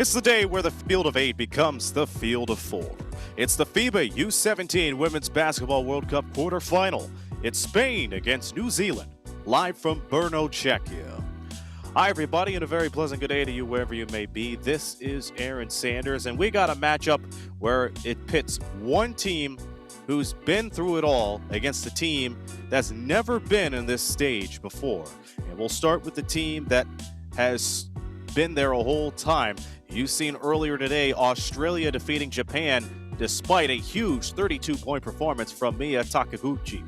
It's the day where the field of 8 becomes the field of 4. It's the FIBA U17 Women's Basketball World Cup quarterfinal. It's Spain against New Zealand, live from Brno, Czechia. Hi everybody, and a very pleasant good day to you wherever you may be. This is Aaron Sanders, and we got a matchup where it pits one team who's been through it all against a team that's never been in this stage before. And we'll start with the team that has been there a whole time. You've seen earlier today Australia defeating Japan despite a huge 32-point performance from Mia Takaguchi.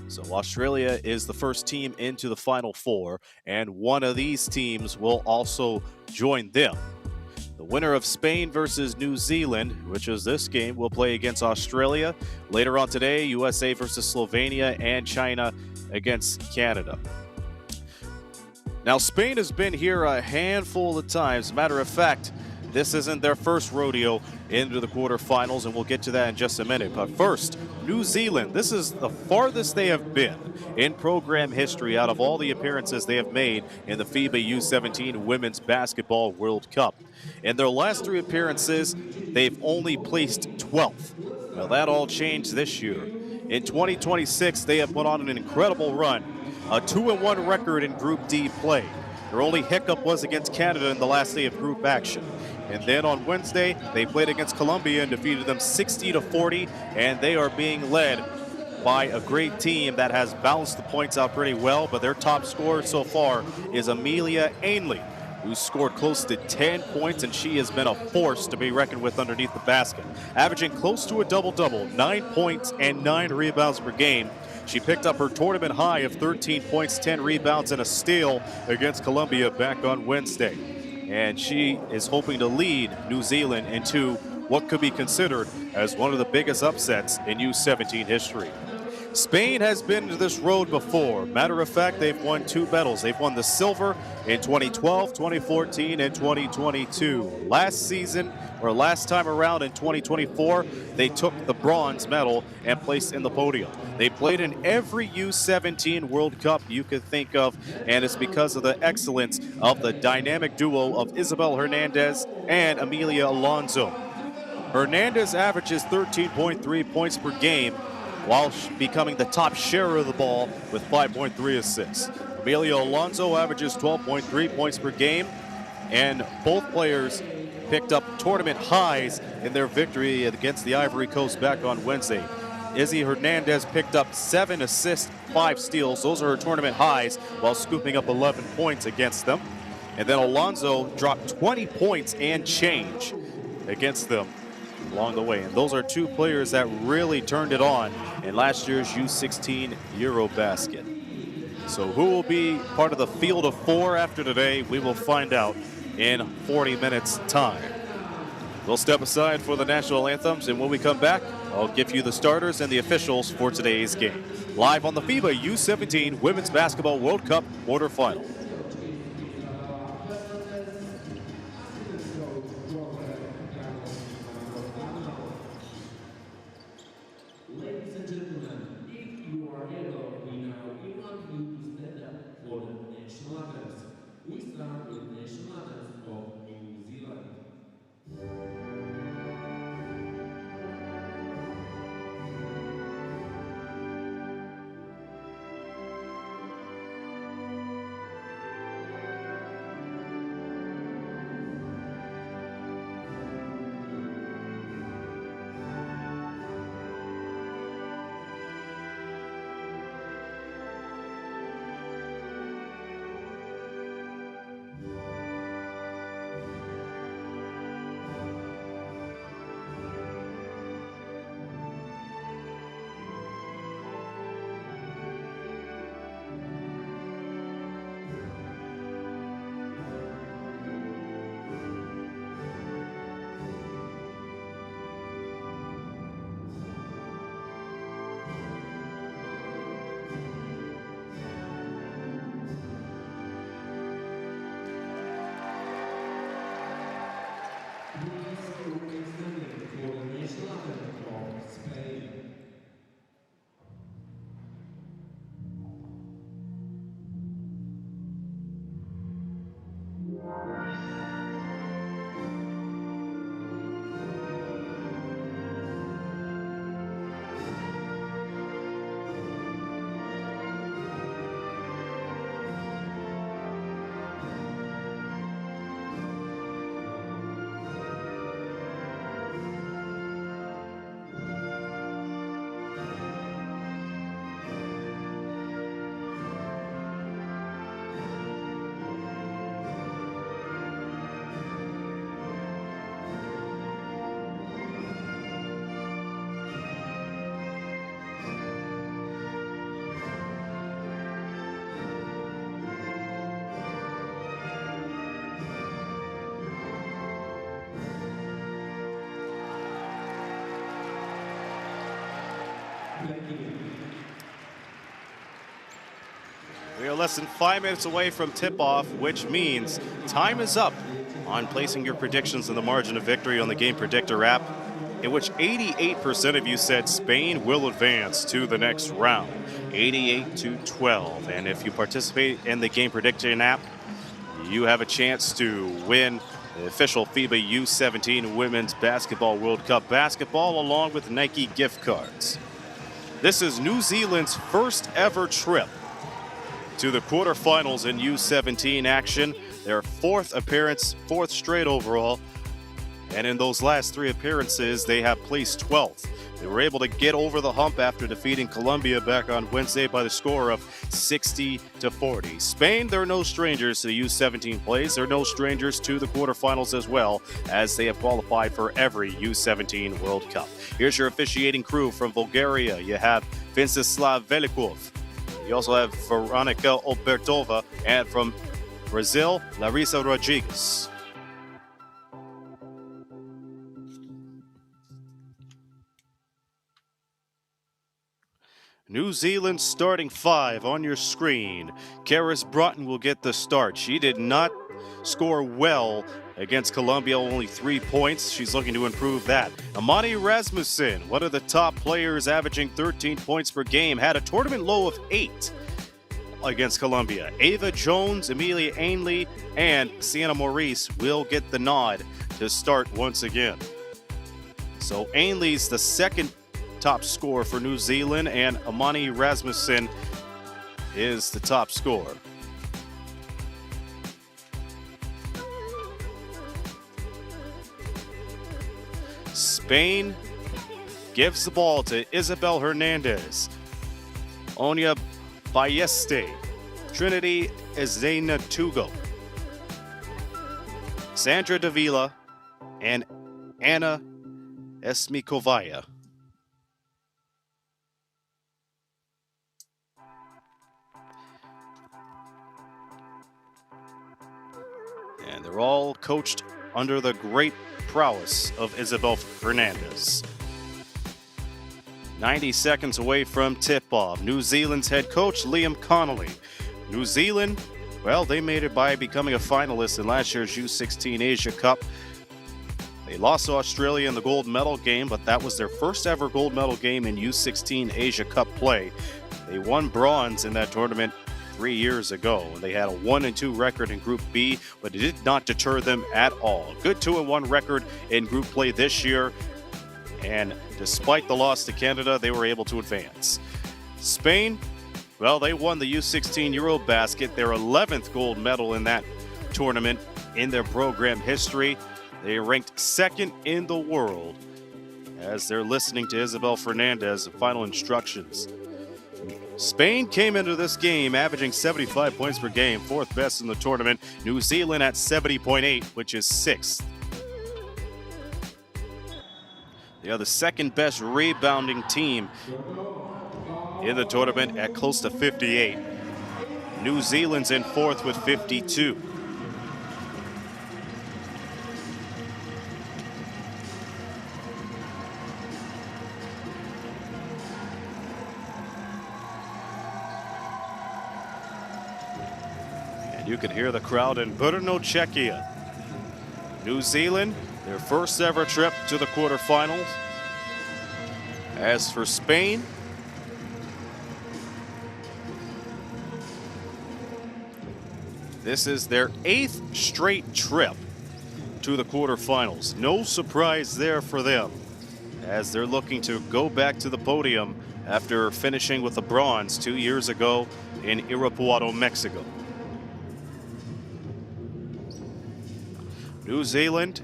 So Australia is the first team into the Final Four, and one of these teams will also join them. The winner of Spain versus New Zealand, which is this game, will play against Australia. Later on today, USA versus Slovenia, and China against Canada. Now, Spain has been here a handful of times. Matter of fact, this isn't their first rodeo into the quarterfinals, and we'll get to that in just a minute. But first, New Zealand. This is the farthest they have been in program history out of all the appearances they have made in the FIBA U17 Women's Basketball World Cup. In their last 3 appearances, they've only placed 12th. Now, that all changed this year. In 2026, they have put on an incredible run, a 2-1 record in Group D play. Their only hiccup was against Canada in the last day of group action. And then on Wednesday, they played against Colombia and defeated them 60-40, and they are being led by a great team that has balanced the points out pretty well, but their top scorer so far is Amelia Ainley, who scored close to 10 points, and she has been a force to be reckoned with underneath the basket. Averaging close to a double-double, 9 points and 9 rebounds per game. She picked up her tournament high of 13 points, 10 rebounds, and a steal against Colombia back on Wednesday. And she is hoping to lead New Zealand into what could be considered as one of the biggest upsets in U17 history. Spain has been to this road before. Matter of fact, they've won 2 medals. They've won the silver in 2012, 2014, and 2022. Last time around in 2024, they took the bronze medal and placed in the podium. They played in every U17 World Cup you could think of, and it's because of the excellence of the dynamic duo of Isabel Hernandez and Amelia Alonso. Hernandez averages 13.3 points per game, while becoming the top sharer of the ball with 5.3 assists. Amelia Alonso averages 12.3 points per game, and both players picked up tournament highs in their victory against the Ivory Coast back on Wednesday. Izzy Hernandez picked up 7 assists, 5 steals. Those are her tournament highs, while scooping up 11 points against them. And then Alonso dropped 20 points and change against them along the way. And those are 2 players that really turned it on in last year's U16 Eurobasket. So who will be part of the field of 4 after today? We will find out in 40 minutes time. We'll step aside for the national anthems, and when we come back, I'll give you the starters and the officials for today's game. Live on the FIBA U17 Women's Basketball World Cup quarterfinal. Ladies and gentlemen, if you are able, we want you to stand up for the national anthems. We start with national anthems of New Zealand. We are less than 5 minutes away from tip-off, which means time is up on placing your predictions in the margin of victory on the Game Predictor app, in which 88% of you said Spain will advance to the next round, 88-12. And if you participate in the Game Prediction app, you have a chance to win the official FIBA U17 Women's Basketball World Cup basketball along with Nike gift cards. This is New Zealand's first ever trip to the quarterfinals in U17 action. Their fourth appearance, fourth straight overall. And in those last 3 appearances, they have placed 12th. They were able to get over the hump after defeating Colombia back on Wednesday by the score of 60-40. Spain, they're no strangers to the U17 plays. They're no strangers to the quarterfinals as well, as they have qualified for every U17 World Cup. Here's your officiating crew. From Bulgaria, you have Vinceslav Velikov. You also have Veronika Obertova, and from Brazil, Larissa Rodriguez. New Zealand's starting 5 on your screen. Karis Broughton will get the start. She did not score well against Colombia, only 3 points. She's looking to improve that. Amani Rasmussen, one of the top players, averaging 13 points per game, had a tournament low of 8 against Colombia. Ava Jones, Amelia Ainley, and Sienna Maurice will get the nod to start once again. So Ainley's the second top scorer for New Zealand, and Amani Rasmussen is the top scorer. Spain gives the ball to Isabel Hernandez, Onya Balleste, Trinity Ezena Tugo, Sandra Davila, and Anna Esmikovaya. And they're all coached under the great prowess of Isabel Hernandez. 90 seconds away from tip-off. New Zealand's head coach, Liam Connolly. New Zealand, well, they made it by becoming a finalist in last year's U16 Asia Cup. They lost to Australia in the gold medal game, but that was their first ever gold medal game in U16 Asia Cup play. They won bronze in that tournament 3 years ago. They had a 1-2 record in Group B, but it did not deter them at all. Good 2-1 record in group play this year, and despite the loss to Canada, they were able to advance. Spain, well, they won the U16 Eurobasket, their 11th gold medal in that tournament in their program history. They ranked 2nd in the world as they're listening to Isabel Fernandez, the final instructions. Spain came into this game averaging 75 points per game, 4th best in the tournament. New Zealand at 70.8, which is 6th. They are the 2nd best rebounding team in the tournament at close to 58. New Zealand's in 4th with 52. You can hear the crowd in Brno, Czechia. New Zealand, their first ever trip to the quarterfinals. As for Spain, this is their 8th straight trip to the quarterfinals. No surprise there for them, as they're looking to go back to the podium after finishing with the bronze 2 years ago in Irapuato, Mexico. New Zealand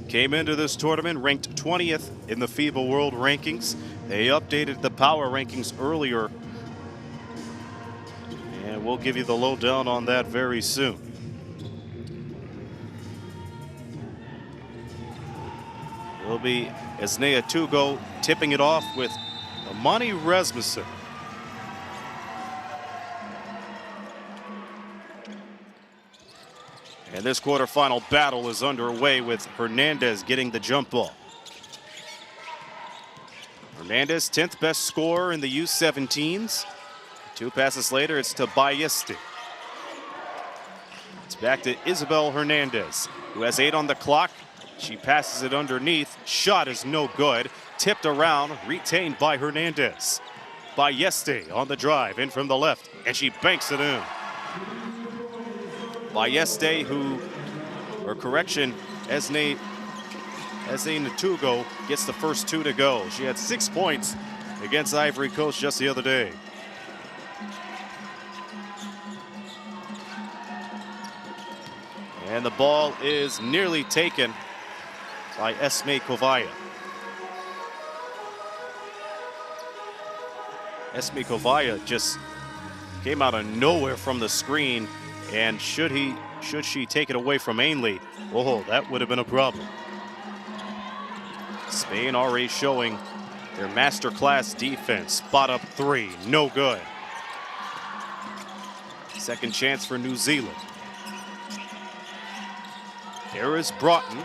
came into this tournament ranked 20th in the FIBA World Rankings. They updated the power rankings earlier, and we'll give you the lowdown on that very soon. It'll be Esnea Tugo tipping it off with Amani Rasmussen. And this quarterfinal battle is underway with Hernandez getting the jump ball. Hernandez, 10th best scorer in the U17s. 2 passes later, it's to Balleste. It's back to Isabel Hernandez, who has 8 on the clock. She passes it underneath. Shot is no good. Tipped around, retained by Hernandez. Balleste on the drive, in from the left, and she banks it in. Balleste, Esne Natugo gets the first 2 to go. She had 6 points against Ivory Coast just the other day. And the ball is nearly taken by Esme Kovaya. Esme Kovaya just came out of nowhere from the screen, and should she take it away from Ainley, oh, that would have been a problem. Spain already showing their masterclass defense. Spot up 3, no good. Second chance for New Zealand. There is Broughton.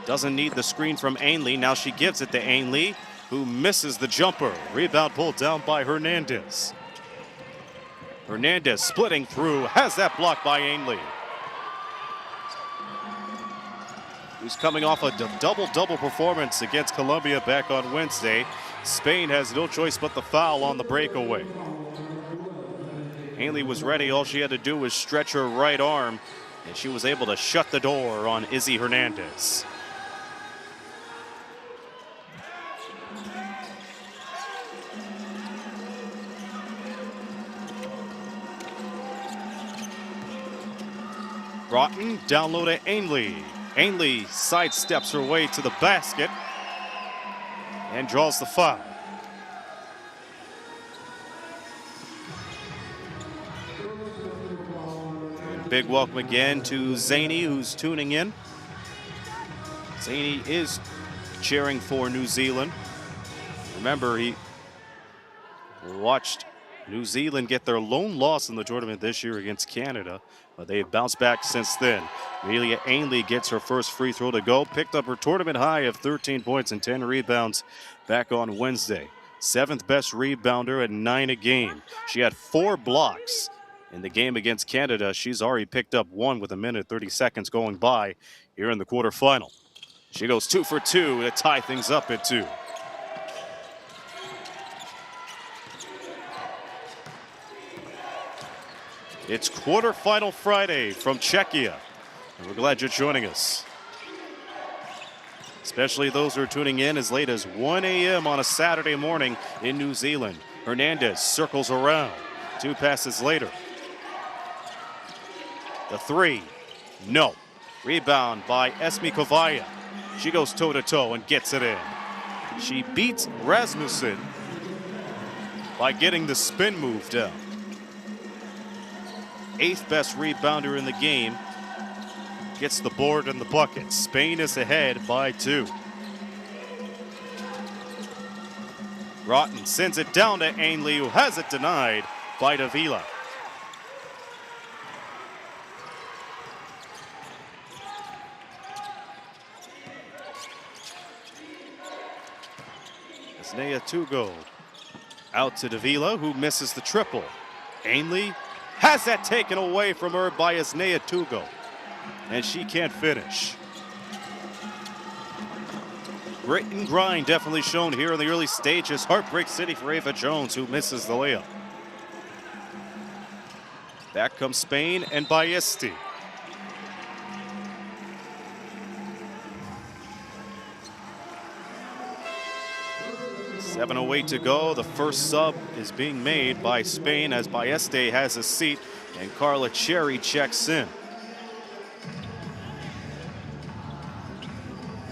Doesn't need the screen from Ainley. Now she gives it to Ainley, who misses the jumper. Rebound pulled down by Hernandez. Hernandez splitting through, has that blocked by Ainley, who's coming off a double-double performance against Colombia back on Wednesday. Spain has no choice but the foul on the breakaway. Ainley was ready. All she had to do was stretch her right arm, and she was able to shut the door on Izzy Hernandez. Broughton down low to Ainley. Ainley sidesteps her way to the basket and draws the foul. And big welcome again to Zany, who's tuning in. Zany is cheering for New Zealand. Remember, he watched New Zealand get their lone loss in the tournament this year against Canada, but they've bounced back since then. Amelia Ainley gets her first free throw to go, picked up her tournament high of 13 points and 10 rebounds back on Wednesday. 7th best rebounder at 9 a game. She had 4 blocks in the game against Canada. She's already picked up 1 with 1:30 seconds going by here in the quarterfinal. She goes 2 for 2 to tie things up at 2. It's quarterfinal Friday from Czechia, and we're glad you're joining us. Especially those who are tuning in as late as 1 a.m. on a Saturday morning in New Zealand. Hernandez circles around. 2 passes later. The 3, no. Rebound by Esme Kovaya. She goes toe-to-toe and gets it in. She beats Rasmussen by getting the spin move down. 8th best rebounder in the game. Gets the board and the bucket. Spain is ahead by 2. Broughton sends it down to Ainley, who has it denied by Davila. Esnea Tugo out to Davila, who misses the triple. Ainley has that taken away from her by Esnea Tugo, and she can't finish. Grit and grind definitely shown here in the early stages. Heartbreak City for Ava Jones, who misses the layup. Back comes Spain and Balleste. .708 to go. The first sub is being made by Spain as Balleste has a seat and Carla Cherry checks in.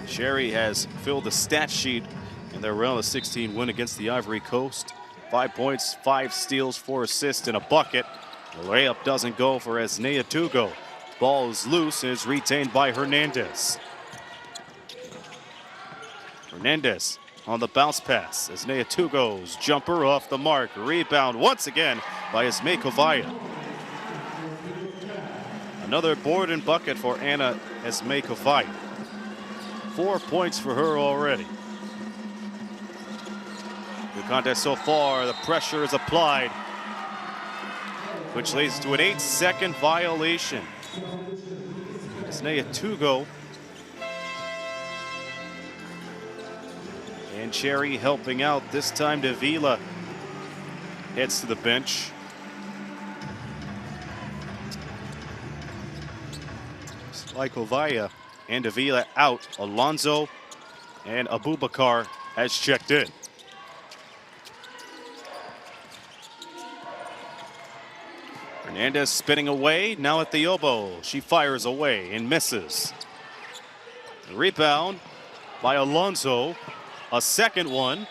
Cherry has filled the stat sheet in their round of 16 win against the Ivory Coast. 5 points, 5 steals, 4 assists, and a bucket. The layup doesn't go for Esnea Tugo. Ball is loose and is retained by Hernandez. Hernandez on the bounce pass. Esnea Tugo's jumper off the mark. Rebound once again by Esme Kovaya. Another board and bucket for Anna Esme Kovaya. 4 points for her already. The contest so far, the pressure is applied, which leads to an 8-second violation. Snea Tugo. And Cherry helping out. This time Davila heads to the bench. Slikovaya and Davila out. Alonso and Abubakar has checked in. Hernandez spinning away, now at the elbow. She fires away and misses. Rebound by Alonso. A second one.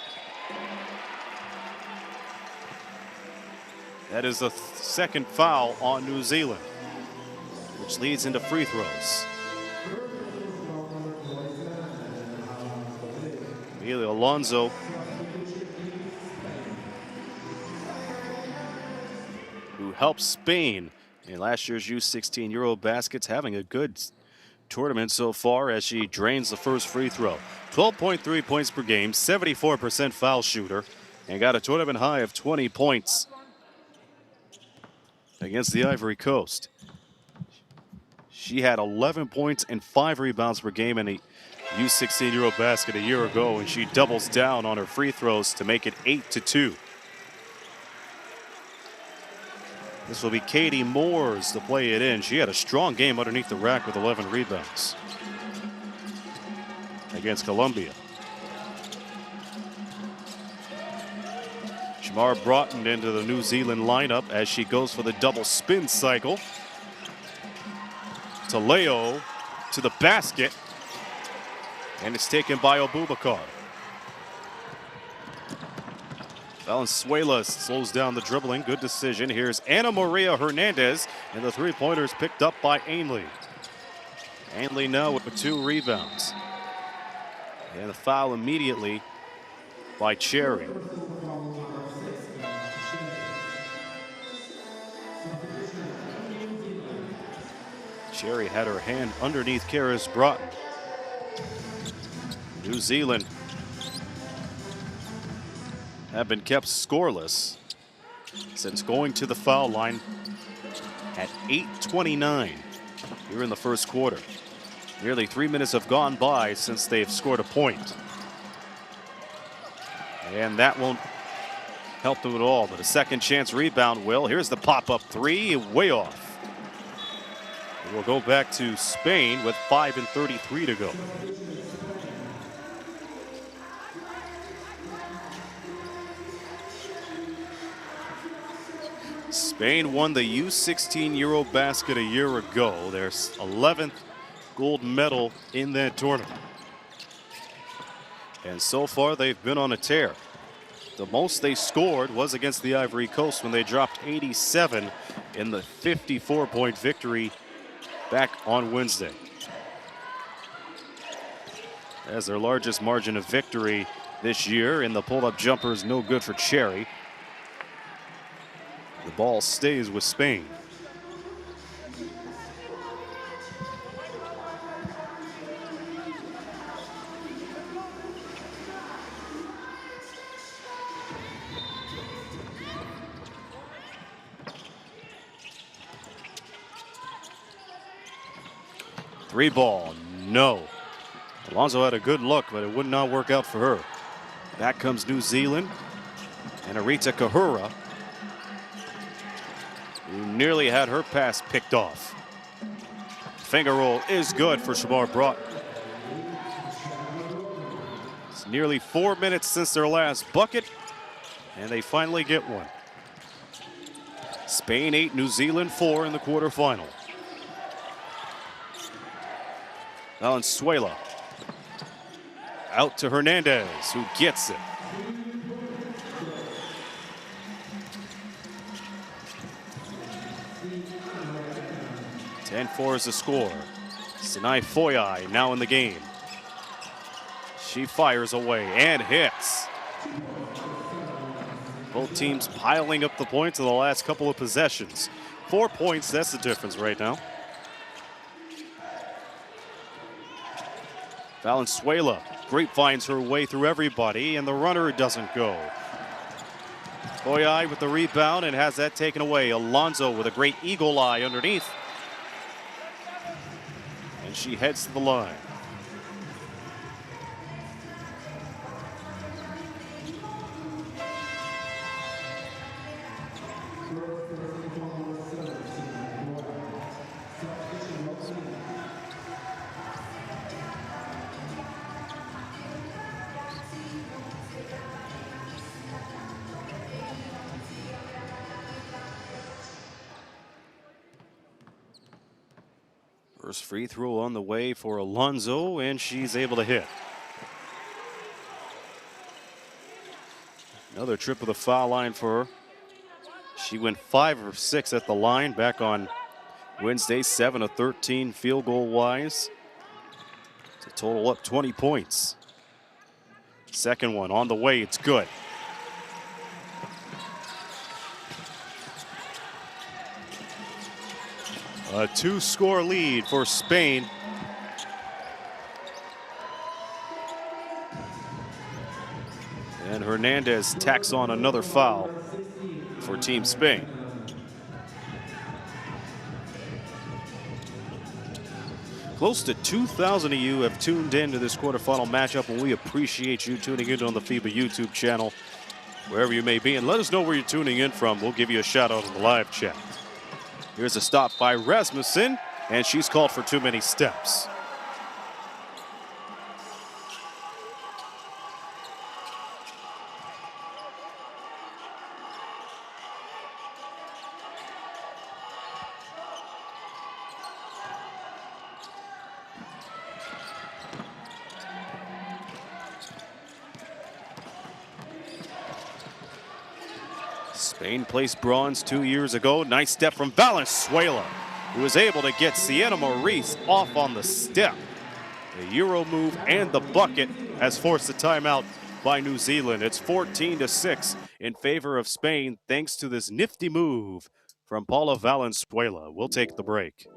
That is the second foul on New Zealand, which leads into free throws. Emilio Alonso who helped Spain in last year's U16 Eurobaskets, having a good tournament so far as she drains the first free throw. 12.3 points per game, 74% foul shooter, and got a tournament high of 20 points against the Ivory Coast. She had 11 points and 5 rebounds per game in a U16 Eurobasket a year ago, and she doubles down on her free throws to make it 8-2. This will be Katie Moores to play it in. She had a strong game underneath the rack with 11 rebounds against Colombia. Shamar Broughton into the New Zealand lineup as she goes for the double spin cycle. Taleo to the basket, and it's taken by Abubakar. Valenzuela slows down the dribbling. Good decision. Here's Ana Maria Hernandez, and the three-pointer is picked up by Ainley. Ainley now with 2 rebounds. And the foul immediately by Cherry. Cherry had her hand underneath Karis Broughton. New Zealand have been kept scoreless since going to the foul line at 8:29 here in the first quarter. Nearly 3 minutes have gone by since they've scored a point. And that won't help them at all, but a second chance rebound will. Here's the pop-up three, way off. And we'll go back to Spain with 5:33 to go. Spain won the U16 Eurobasket a year ago. Their 11th gold medal in that tournament. And so far they've been on a tear. The most they scored was against the Ivory Coast when they dropped 87 in the 54-point victory back on Wednesday. As their largest margin of victory this year, in the pull-up jumper is no good for Cherry. The ball stays with Spain. Three ball, no. Alonso had a good look, but it would not work out for her. Back comes New Zealand and Arita Kahura, who nearly had her pass picked off. Finger roll is good for Shamar Broughton. It's nearly 4 minutes since their last bucket, and they finally get one. Spain 8, New Zealand 4 in the quarterfinal. Valenzuela out to Hernandez, who gets it. (10-4) is the score. Sinai Foyai now in the game. She fires away and hits. Both teams piling up the points in the last couple of possessions. 4 points, that's the difference right now. Valenzuela grapevines her way through everybody, and the runner doesn't go. Boyai with the rebound and has that taken away. Alonso with a great eagle eye underneath. And she heads to the line. First free throw on the way for Alonso, and she's able to hit. Another trip of the foul line for her. She went 5 of 6 at the line back on Wednesday, 7 of 13 field goal wise. To total up 20 points. Second one on the way, it's good. A 2-score lead for Spain. And Hernandez tacks on another foul for Team Spain. Close to 2,000 of you have tuned in to this quarterfinal matchup, and we appreciate you tuning in on the FIBA YouTube channel, wherever you may be. And let us know where you're tuning in from. We'll give you a shout out in the live chat. Here's a stop by Rasmussen, and she's called for too many steps. Spain placed bronze 2 years ago. Nice step from Valenzuela, who was able to get Sienna Maurice off on the step. The Euro move and the bucket has forced a timeout by New Zealand. It's 14-6 in favor of Spain thanks to this nifty move from Paula Valenzuela. We'll take the break.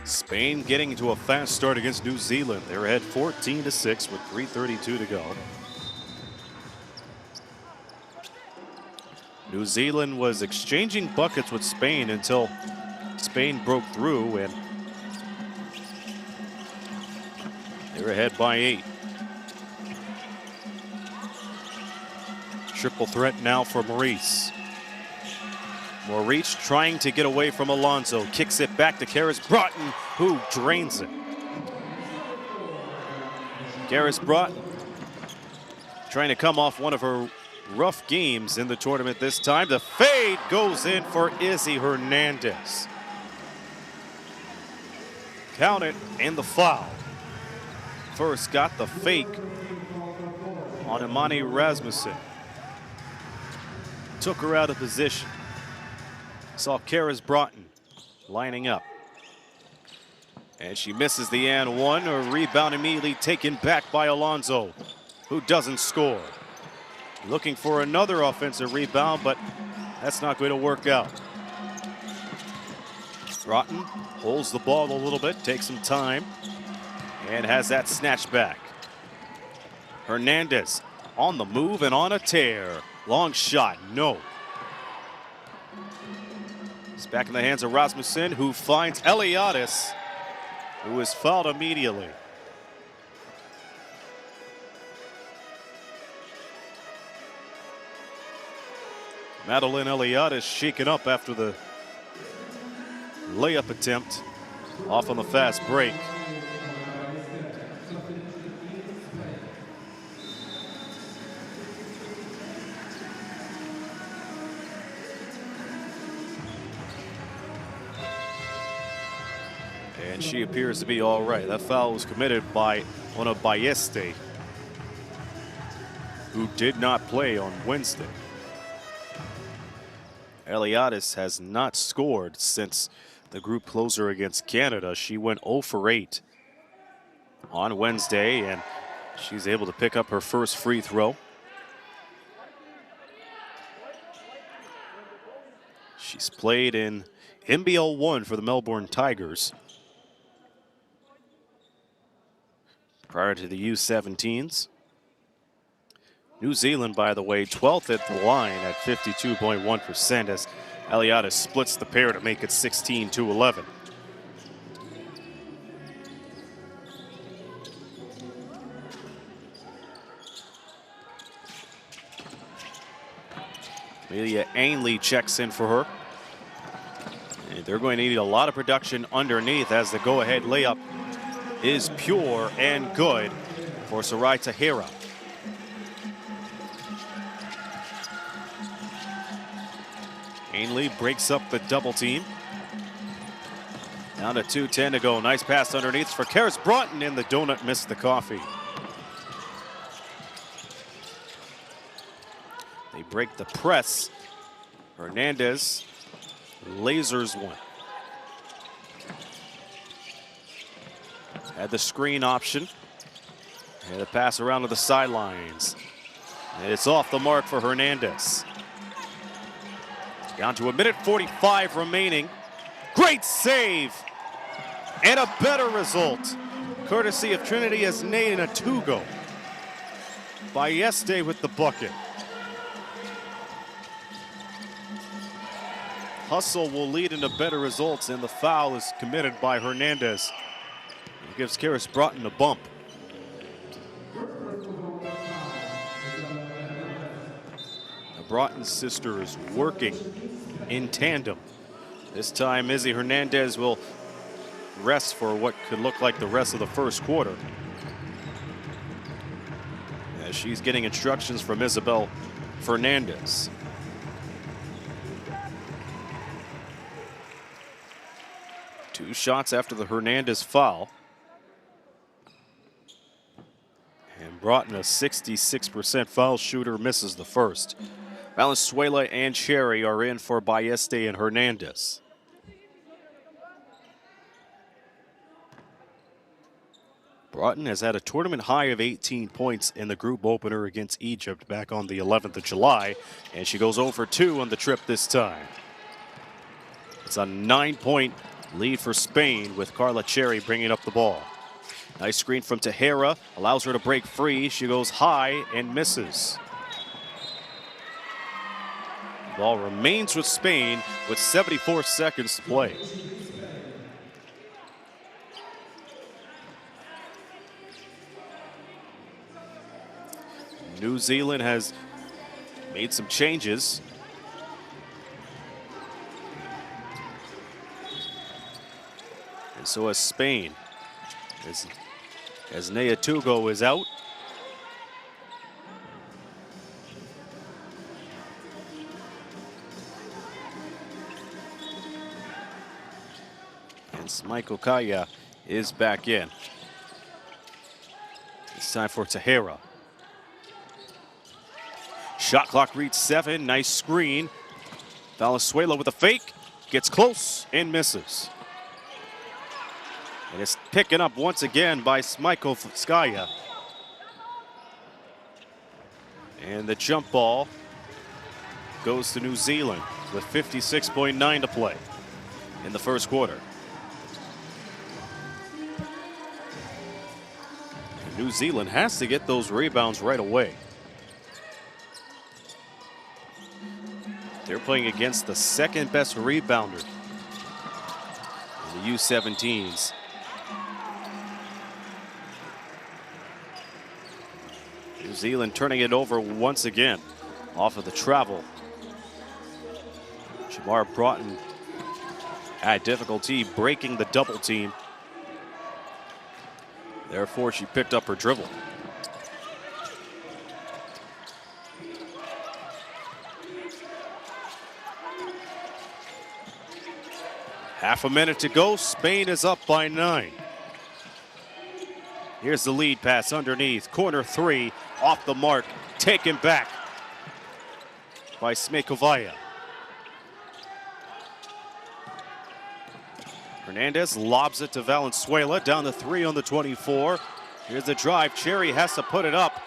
Spain getting into a fast start against New Zealand. They're ahead 14-6 with 3:32 to go. New Zealand was exchanging buckets with Spain until Spain broke through, and they're ahead by 8. Triple threat now for Maurice. Maurice trying to get away from Alonso. Kicks it back to Karis Broughton, who drains it. Karis Broughton trying to come off one of her rough games in the tournament this time. The fade goes in for Izzy Hernandez. Count it, and the foul. First got the fake on Imani Rasmussen. Took her out of position. Saw Karis Broughton lining up. And she misses the and one. A rebound immediately taken back by Alonso, who doesn't score. Looking for another offensive rebound, but that's not going to work out. Broughton holds the ball a little bit, takes some time, and has that snatched back. Hernandez on the move and on a tear. Long shot, no. It's back in the hands of Rasmussen, who finds Eliadis, who is fouled immediately. Madeline Eliadis shaken up after the layup attempt off on the fast break. And she appears to be all right. That foul was committed by one of Balleste, who did not play on Wednesday. Eliadis has not scored since the group closer against Canada. She went 0 for 8 on Wednesday, and she's able to pick up her first free throw. She's played in NBL 1 for the Melbourne Tigers prior to the U17s. New Zealand, by the way, 12th at the line at 52.1% as Eliadis splits the pair to make it 16-11. Amelia Ainley checks in for her. And they're going to need a lot of production underneath as the go-ahead layup is pure and good for Sarai Tahira. Ainley breaks up the double team. Down to 2:10 to go. Nice pass underneath for Karis Broughton, and the donut missed the coffee. They break the press. Hernandez lasers one. Had the screen option. And a pass around to the sidelines. And it's off the mark for Hernandez. Down to 1:45 remaining. Great save. And a better result, courtesy of Trinity Asnei-Natugo. Balleste with the bucket. Hustle will lead into better results, and the foul is committed by Hernandez. It gives Karis Broughton a bump. The Broughton sisters working in tandem. This time, Izzy Hernandez will rest for what could look like the rest of the first quarter, as she's getting instructions from Isabel Fernandez. Two shots after the Hernandez foul. And Broughton, a 66% foul shooter, misses the first. Valenzuela and Cherry are in for Balleste and Hernandez. Broughton has had a tournament high of 18 points in the group opener against Egypt back on the 11th of July, and she goes 0 for 2 on the trip this time. It's a 9-point lead for Spain with Carla Cherry bringing up the ball. Nice screen from Tahira, allows her to break free. She goes high and misses. The ball remains with Spain with 74 seconds to play. New Zealand has made some changes. And so has Spain. As Asnei-Natugo is out. And Michael Kaya is back in. It's time for Tahira. Shot clock reads 7. Nice screen. Valenzuela with a fake. Gets close and misses. And it's picking up once again by Smajko Skaya. And the jump ball goes to New Zealand with 56.9 to play in the first quarter. And New Zealand has to get those rebounds right away. They're playing against the second best rebounder in the U17s. New Zealand turning it over once again off of the travel. Shamar Broughton had difficulty breaking the double team. Therefore, she picked up her dribble. Half a minute to go. Spain is up by 9. Here's the lead pass underneath. Corner 3 off the mark. Taken back by Smekovaya. Hernandez lobs it to Valenzuela. Down the 3 on the 24. Here's the drive. Cherry has to put it up.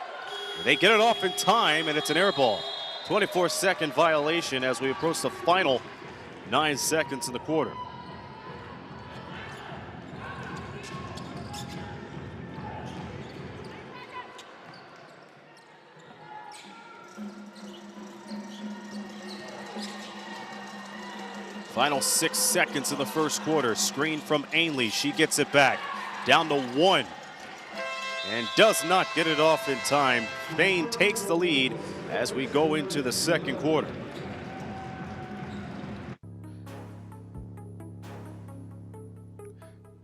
They get it off in time, and it's an air ball. 24-second violation as we approach the final 9 seconds in the quarter. Final 6 seconds in the first quarter. Screen from Ainley. She gets it back. Down to 1. And does not get it off in time. Spain takes the lead as we go into the second quarter.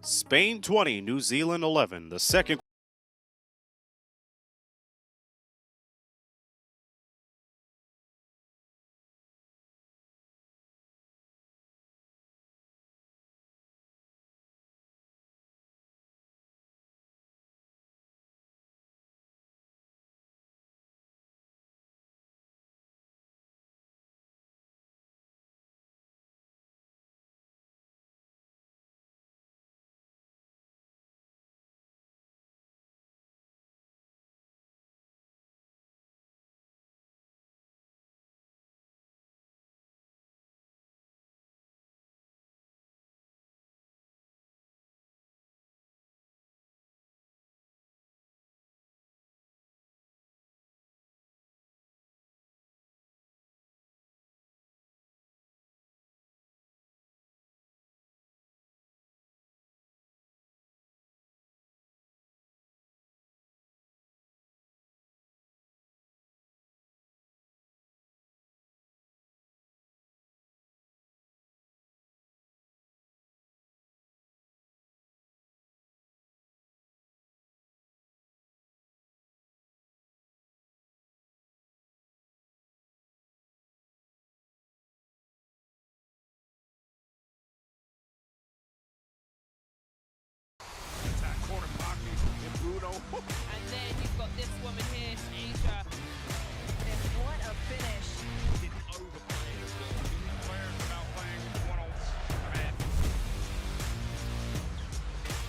Spain 20, New Zealand 11. The second. And then you've got this woman here, Asia. And what a finish. Didn't overplay as well. Players about playing one-offs.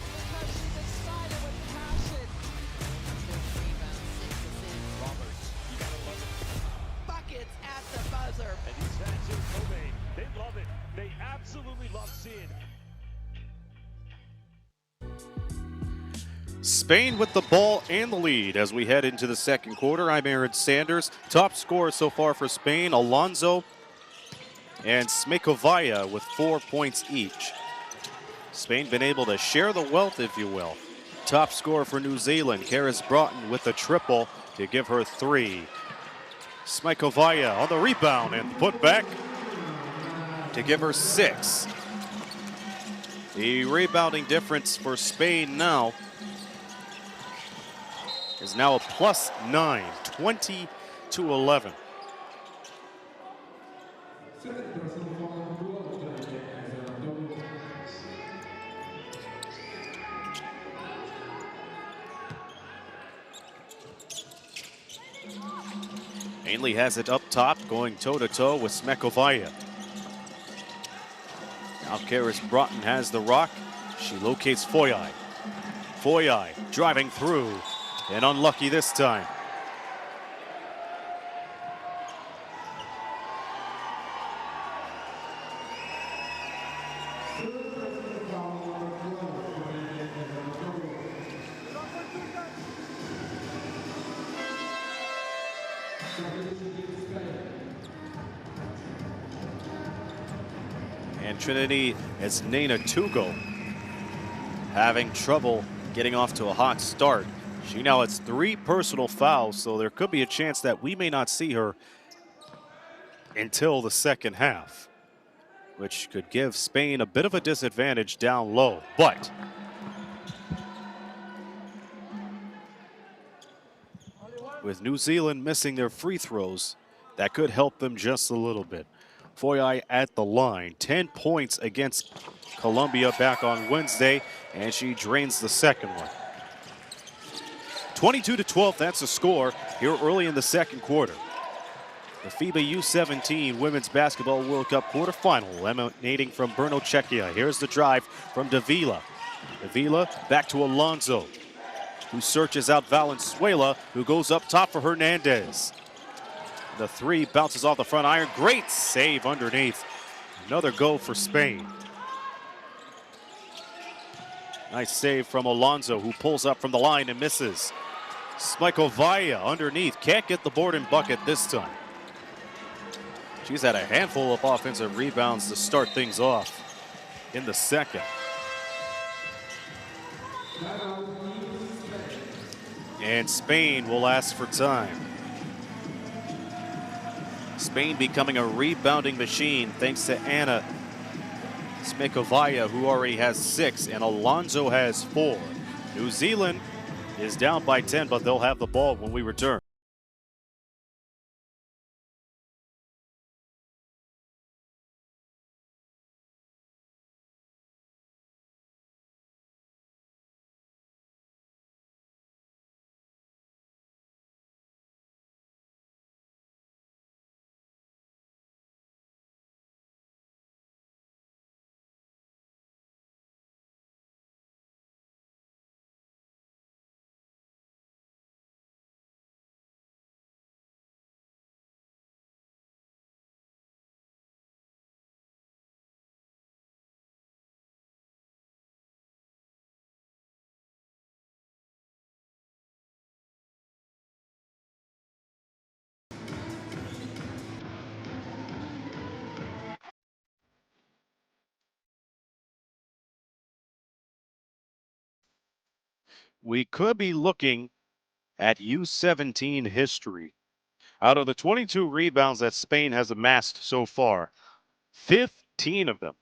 Because she's excited with passion. Rebound, 6 assists. Roberts, you gotta love it. Buckets at the buzzer. And these fans in Kobe, they love it. They absolutely love seeing it. Spain with the ball and the lead as we head into the second quarter. I'm Aaron Sanders. Top scorers so far for Spain, Alonso and Smekovaya with 4 points each. Spain been able to share the wealth, if you will. Top scorer for New Zealand, Karis Broughton with a triple to give her 3. Smekovaya on the rebound and put back to give her 6. The rebounding difference for Spain now is now a +9, 20-11. Ainley has it up top, going toe-to-toe with Smekovaya. Now Karis Broughton has the rock. She locates Foyai. Foyai driving through. And unlucky this time. Trinity as Nena Tugo having trouble getting off to a hot start. She now has 3 personal fouls, so there could be a chance that we may not see her until the second half, which could give Spain a bit of a disadvantage down low. But with New Zealand missing their free throws, that could help them just a little bit. Foyai at the line, 10 points against Colombia back on Wednesday, and she drains the second one. 22-12, that's the score here early in the second quarter. The FIBA U17 Women's Basketball World Cup quarterfinal emanating from Brno, Czechia. Here's the drive from Davila. Davila back to Alonso, who searches out Valenzuela, who goes up top for Hernandez. The 3 bounces off the front iron. Great save underneath. Another goal for Spain. Nice save from Alonso, who pulls up from the line and misses. Smikovaya underneath. Can't get the board and bucket this time. She's had a handful of offensive rebounds to start things off in the second. And Spain will ask for time. Spain becoming a rebounding machine thanks to Anna Smikovaya, who already has 6, and Alonso has 4. New Zealand is down by 10, but they'll have the ball when we return. We could be looking at U17 history. Out of the 22 rebounds that Spain has amassed so far, 15 of them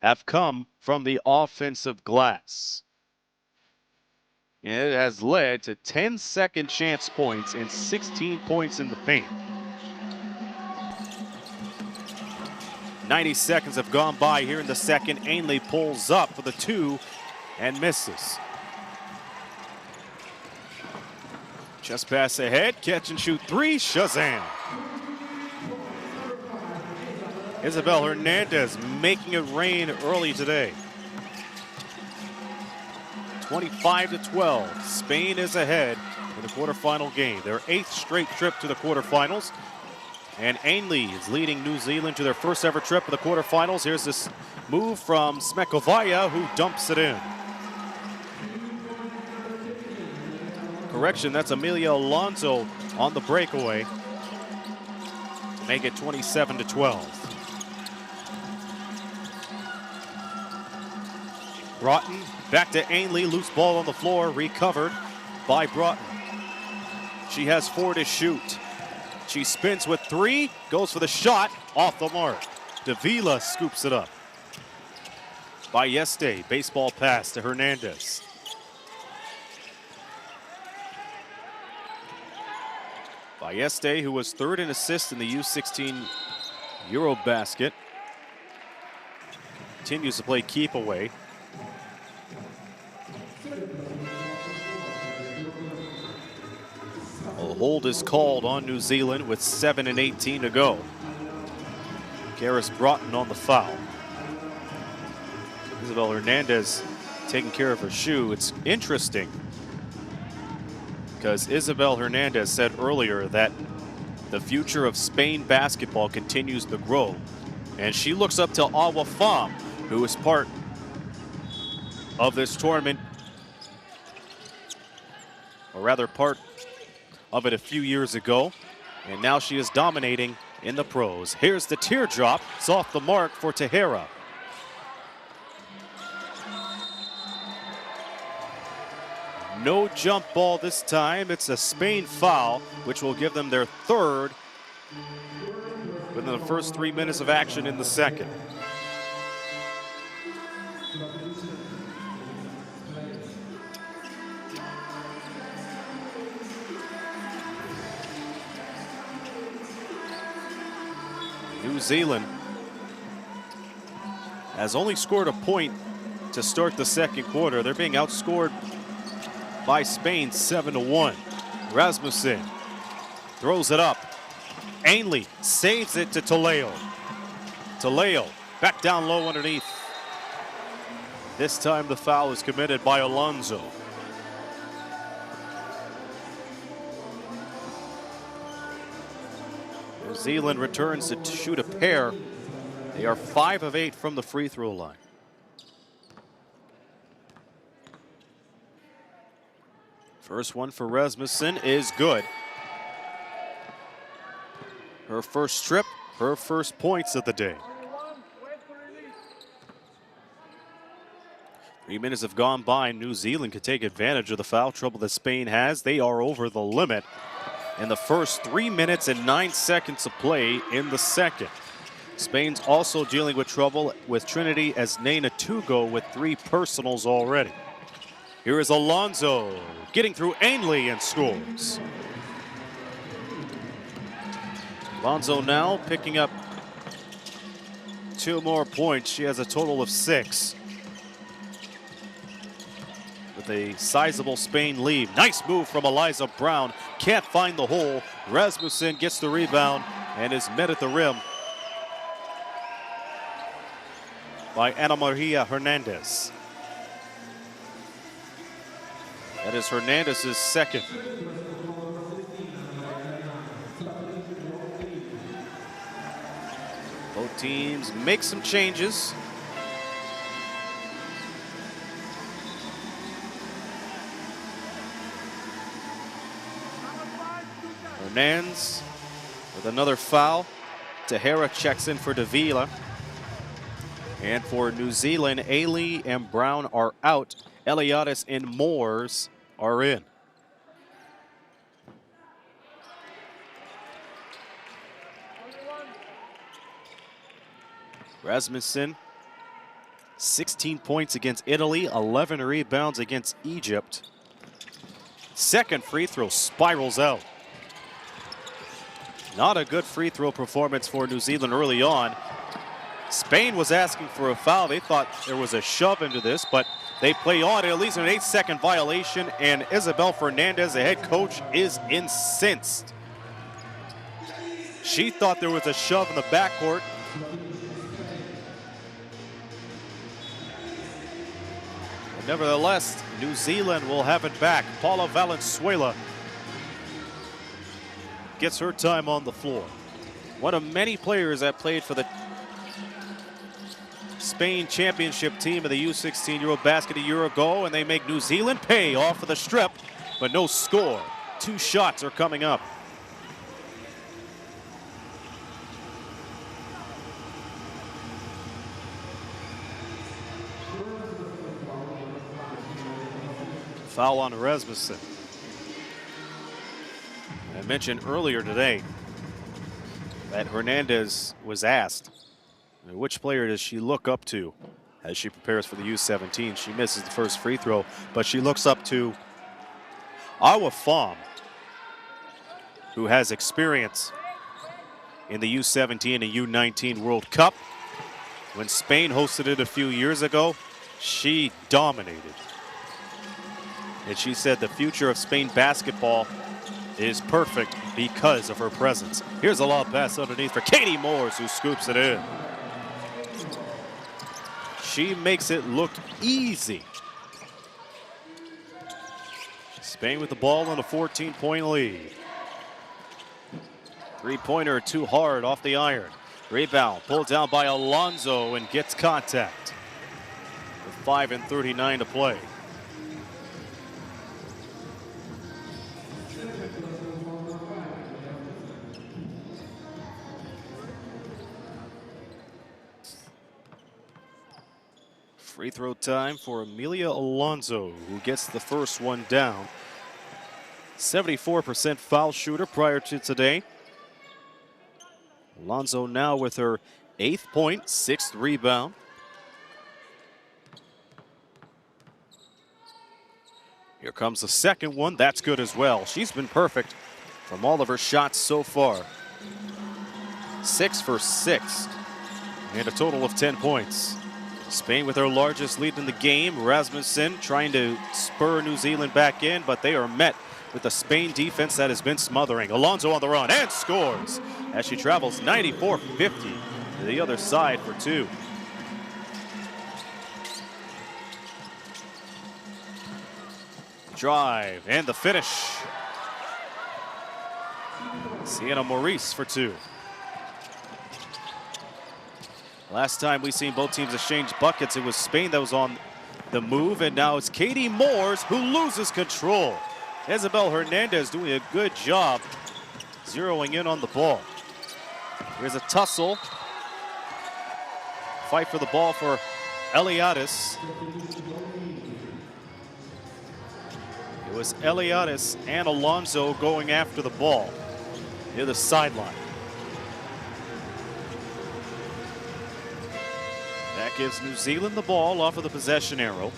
have come from the offensive glass. It has led to 10 second chance points and 16 points in the paint. 90 seconds have gone by here in the second. Ainley pulls up for the 2 and misses. Just pass ahead, catch and shoot 3, Shazam. Isabel Hernandez making it rain early today. 25-12, Spain is ahead in the quarterfinal game. Their 8th straight trip to the quarterfinals. And Ainley is leading New Zealand to their first ever trip to the quarterfinals. Here's this move from Smekovaya, who dumps it in. Correction, that's Amelia Alonso on the breakaway to make it 27-12. Broughton back to Ainley, loose ball on the floor, recovered by Broughton. She has 4 to shoot. She spins with 3, goes for the shot, off the mark. Davila scoops it up. Balleste, baseball pass to Hernandez. Balleste, who was 3rd in assists in the U16 Eurobasket, continues to play keep away. A hold is called on New Zealand with 7:18 to go. Karis Broughton on the foul. Isabel Hernandez taking care of her shoe. It's interesting because Isabel Hernandez said earlier that the future of Spain basketball continues to grow. And she looks up to Awa Pham, who is part of this tournament, or rather part of it a few years ago. And now she is dominating in the pros. Here's the teardrop. It's off the mark for Tejera. No jump ball this time. It's a Spain foul, which will give them their third within the first 3 minutes of action in the second. New Zealand has only scored a point to start the second quarter. They're being outscored by Spain 7-1. Rasmussen throws it up. Ainley saves it to Taleo. Taleo back down low underneath. This time the foul is committed by Alonso. New Zealand returns to shoot a pair. They are 5 of 8 from the free throw line. First one for Rasmussen is good. Her first trip, her first points of the day. 3 minutes have gone by. New Zealand could take advantage of the foul trouble that Spain has. They are over the limit in the first 3 minutes and 9 seconds of play in the second. Spain's also dealing with trouble with Trinity as Nena Tugo with 3 personals already. Here is Alonso getting through Ainley and scores. Alonso now picking up 2 more points. She has a total of 6. With a sizable Spain lead. Nice move from Eliza Brown. Can't find the hole. Rasmussen gets the rebound and is met at the rim by Ana Maria Hernandez. That is Hernandez's second. Both teams make some changes. Hernandez with another foul. Tahara checks in for Davila. And for New Zealand, Ailey and Brown are out. Eliadis and Moores are in. Rasmussen, 16 points against Italy, 11 rebounds against Egypt. Second free throw spirals out. Not a good free throw performance for New Zealand early on. Spain was asking for a foul. They thought there was a shove into this, but they play on. It leads to an 8-second violation, and Isabel Fernandez, the head coach, is incensed. She thought there was a shove in the backcourt. But nevertheless, New Zealand will have it back. Paula Valenzuela gets her time on the floor. One of many players that played for the Spain championship team of the U16 Eurobasket a year ago, and they make New Zealand pay off of the strip, but no score. 2 shots are coming up. Foul on Rasmussen. I mentioned earlier today that Hernandez was asked, which player does she look up to as she prepares for the U17? She misses the first free throw, but she looks up to Awa Pham, who has experience in the U17 and U19 World Cup. When Spain hosted it a few years ago, she dominated. And she said the future of Spain basketball is perfect because of her presence. Here's a lob pass underneath for Katie Moores, who scoops it in. She makes it look easy. Spain with the ball on a 14-point lead. 3-pointer too hard off the iron. Rebound pulled down by Alonso and gets contact. With 5:39 to play. Free throw time for Amelia Alonso, who gets the first one down. 74% foul shooter prior to today. Alonso now with her 8th point, 6th rebound. Here comes the second one. That's good as well. She's been perfect from all of her shots so far. 6 for 6 and a total of 10 points. Spain with their largest lead in the game. Rasmussen trying to spur New Zealand back in, but they are met with the Spain defense that has been smothering. Alonso on the run and scores as she travels 94-50 to the other side for 2. Drive and the finish. Sienna Maurice for 2. Last time we seen both teams exchange buckets, it was Spain that was on the move, and now it's Katie Moores who loses control. Isabel Hernandez doing a good job zeroing in on the ball. Here's a tussle. Fight for the ball for Eliadis. It was Eliadis and Alonso going after the ball near the sideline. That gives New Zealand the ball off of the possession arrow.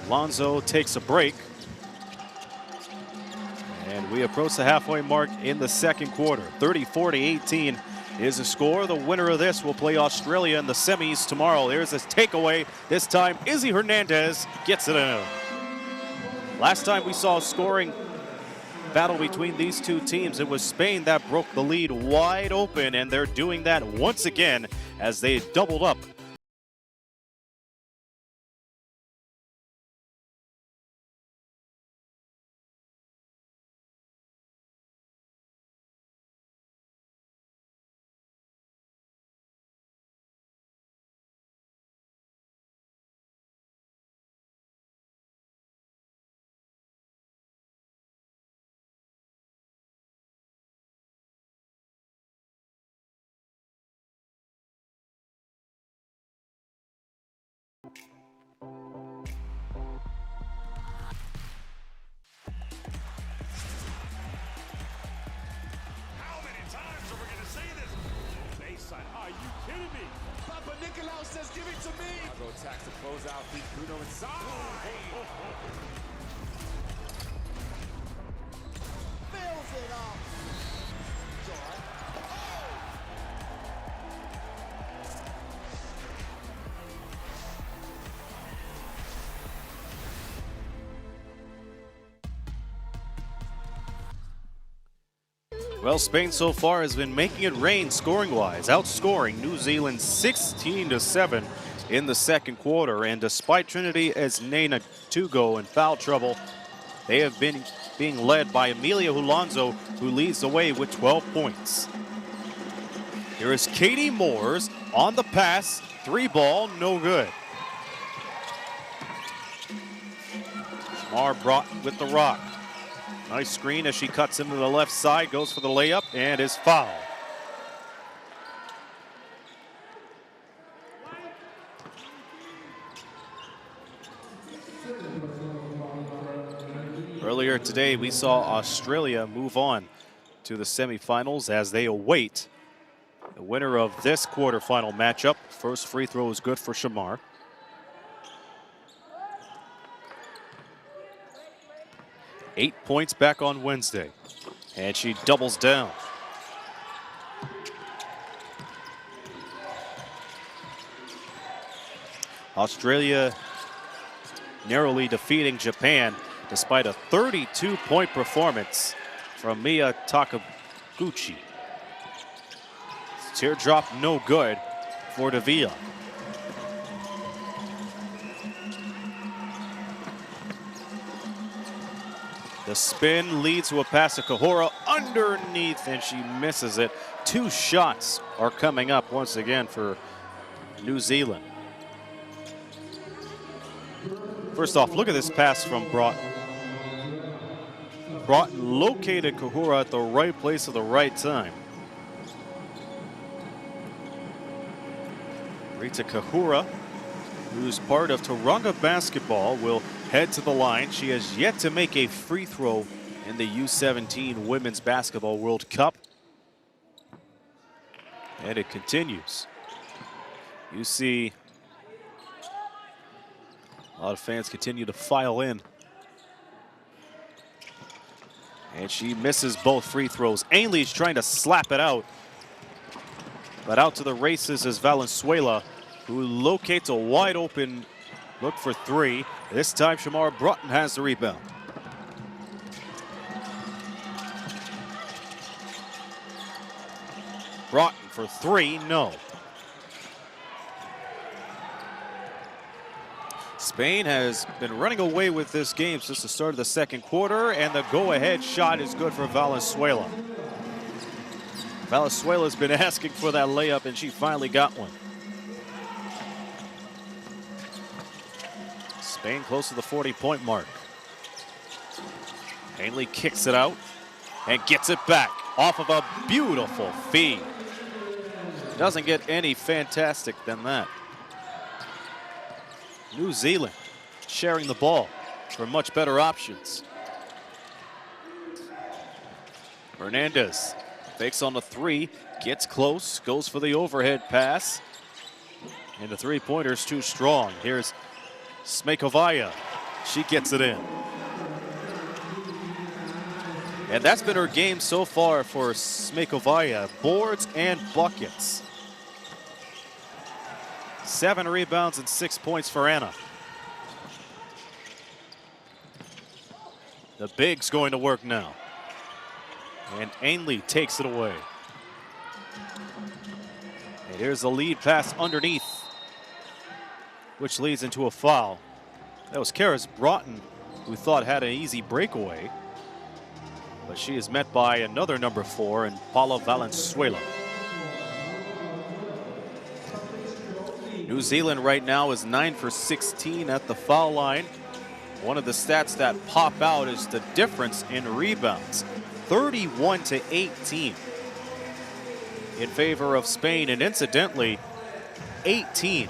Alonso takes a break. And we approach the halfway mark in the second quarter. 34-18 is the score. The winner of this will play Australia in the semis tomorrow. There's a takeaway. This time, Izzy Hernandez gets it in. Last time we saw a scoring battle between these two teams, it was Spain that broke the lead wide open, and they're doing that once again as they doubled up. Attacks to close out, beat Bruno inside. Fills it up. Well, Spain so far has been making it rain scoring-wise, outscoring New Zealand 16-7 in the second quarter. And despite Trinity as Nena Tugo in foul trouble, they have been being led by Amelia Alonso, who leads the way with 12 points. Here is Katie Moores on the pass, 3-ball, no good. Shamar Broughton with the rock. Nice screen as she cuts into the left side, goes for the layup, and is fouled. Earlier today, we saw Australia move on to the semifinals as they await the winner of this quarterfinal matchup. First free throw is good for Shamar. Eight points back on Wednesday, and she doubles down. Australia narrowly defeating Japan despite a 32-point performance from Mia Takaguchi. Teardrop no good for Davila. The spin leads to a pass to Kahora underneath, and she misses it. Two shots are coming up once again for New Zealand. First off, look at this pass from Broughton. Broughton located Kahora at the right place at the right time. Rita Kahura, who's part of Tauranga basketball, will head to the line. She has yet to make a free throw in the U17 Women's Basketball World Cup. And it continues. You see a lot of fans continue to file in. And she misses both free throws. Ainley's trying to slap it out. But out to the races is Valenzuela, who locates a wide open look for three. This time Shamar Broughton has the rebound. Broughton for three, no. Spain has been running away with this game since the start of the second quarter, and the go-ahead shot is good for Valenzuela. Valenzuela's been asking for that layup, and she finally got one. Spain close to the 40-point mark. Ainley kicks it out and gets it back off of a beautiful feed. Doesn't get any fantastic than that. New Zealand sharing the ball for much better options. Hernandez fakes on the three, gets close, goes for the overhead pass. And the three-pointer's too strong. Here's Smekovaya. She gets it in. And that's been her game so far for Smekovaya. Boards and buckets. 7 rebounds and 6 points for Anna. The big's going to work now. And Ainley takes it away. And here's the lead pass underneath, which leads into a foul. That was Karis Broughton, who thought had an easy breakaway. But she is met by another number 4 in Paula Valenzuela. New Zealand right now is 9 for 16 at the foul line. One of the stats that pop out is the difference in rebounds. 31 to 18 in favor of Spain. And incidentally, 18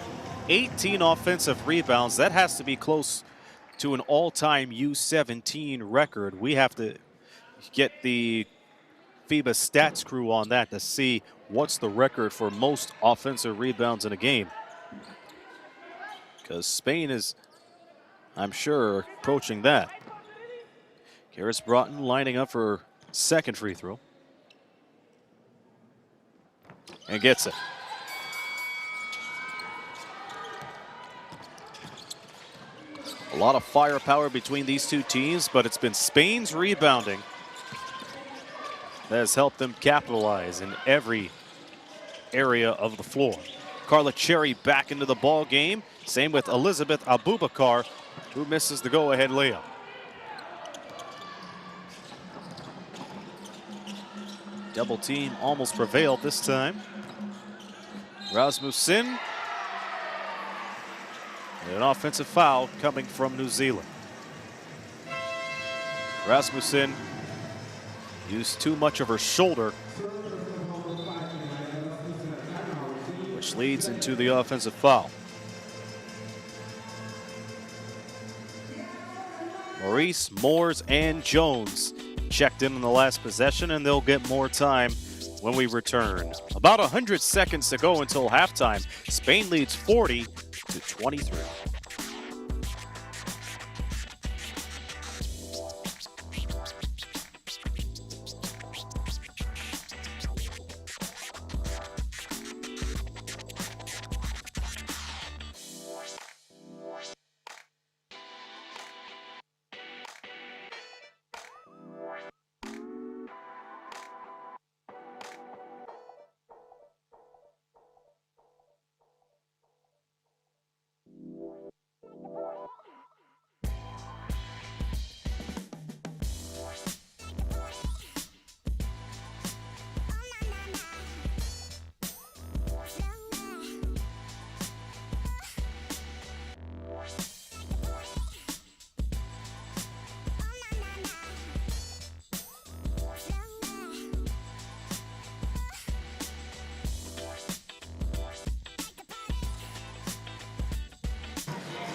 offensive rebounds. That has to be close to an all-time U17 record. We have to get the FIBA stats crew on that to see what's the record for most offensive rebounds in a game. Because Spain is, I'm sure, approaching that. Karis Broughton lining up for second free throw. And gets it. A lot of firepower between these two teams, but it's been Spain's rebounding that has helped them capitalize in every area of the floor. Carla Cherry back into the ball game. Same with Elizabeth Abubakar, who misses the go-ahead layup. Double team almost prevailed this time. Rasmussen. An offensive foul coming from New Zealand. Rasmussen used too much of her shoulder, which leads into the offensive foul. Maurice, Moores, and Jones checked in on the last possession, and they'll get more time when we return. About 100 seconds to go until halftime. Spain leads 40 to 23.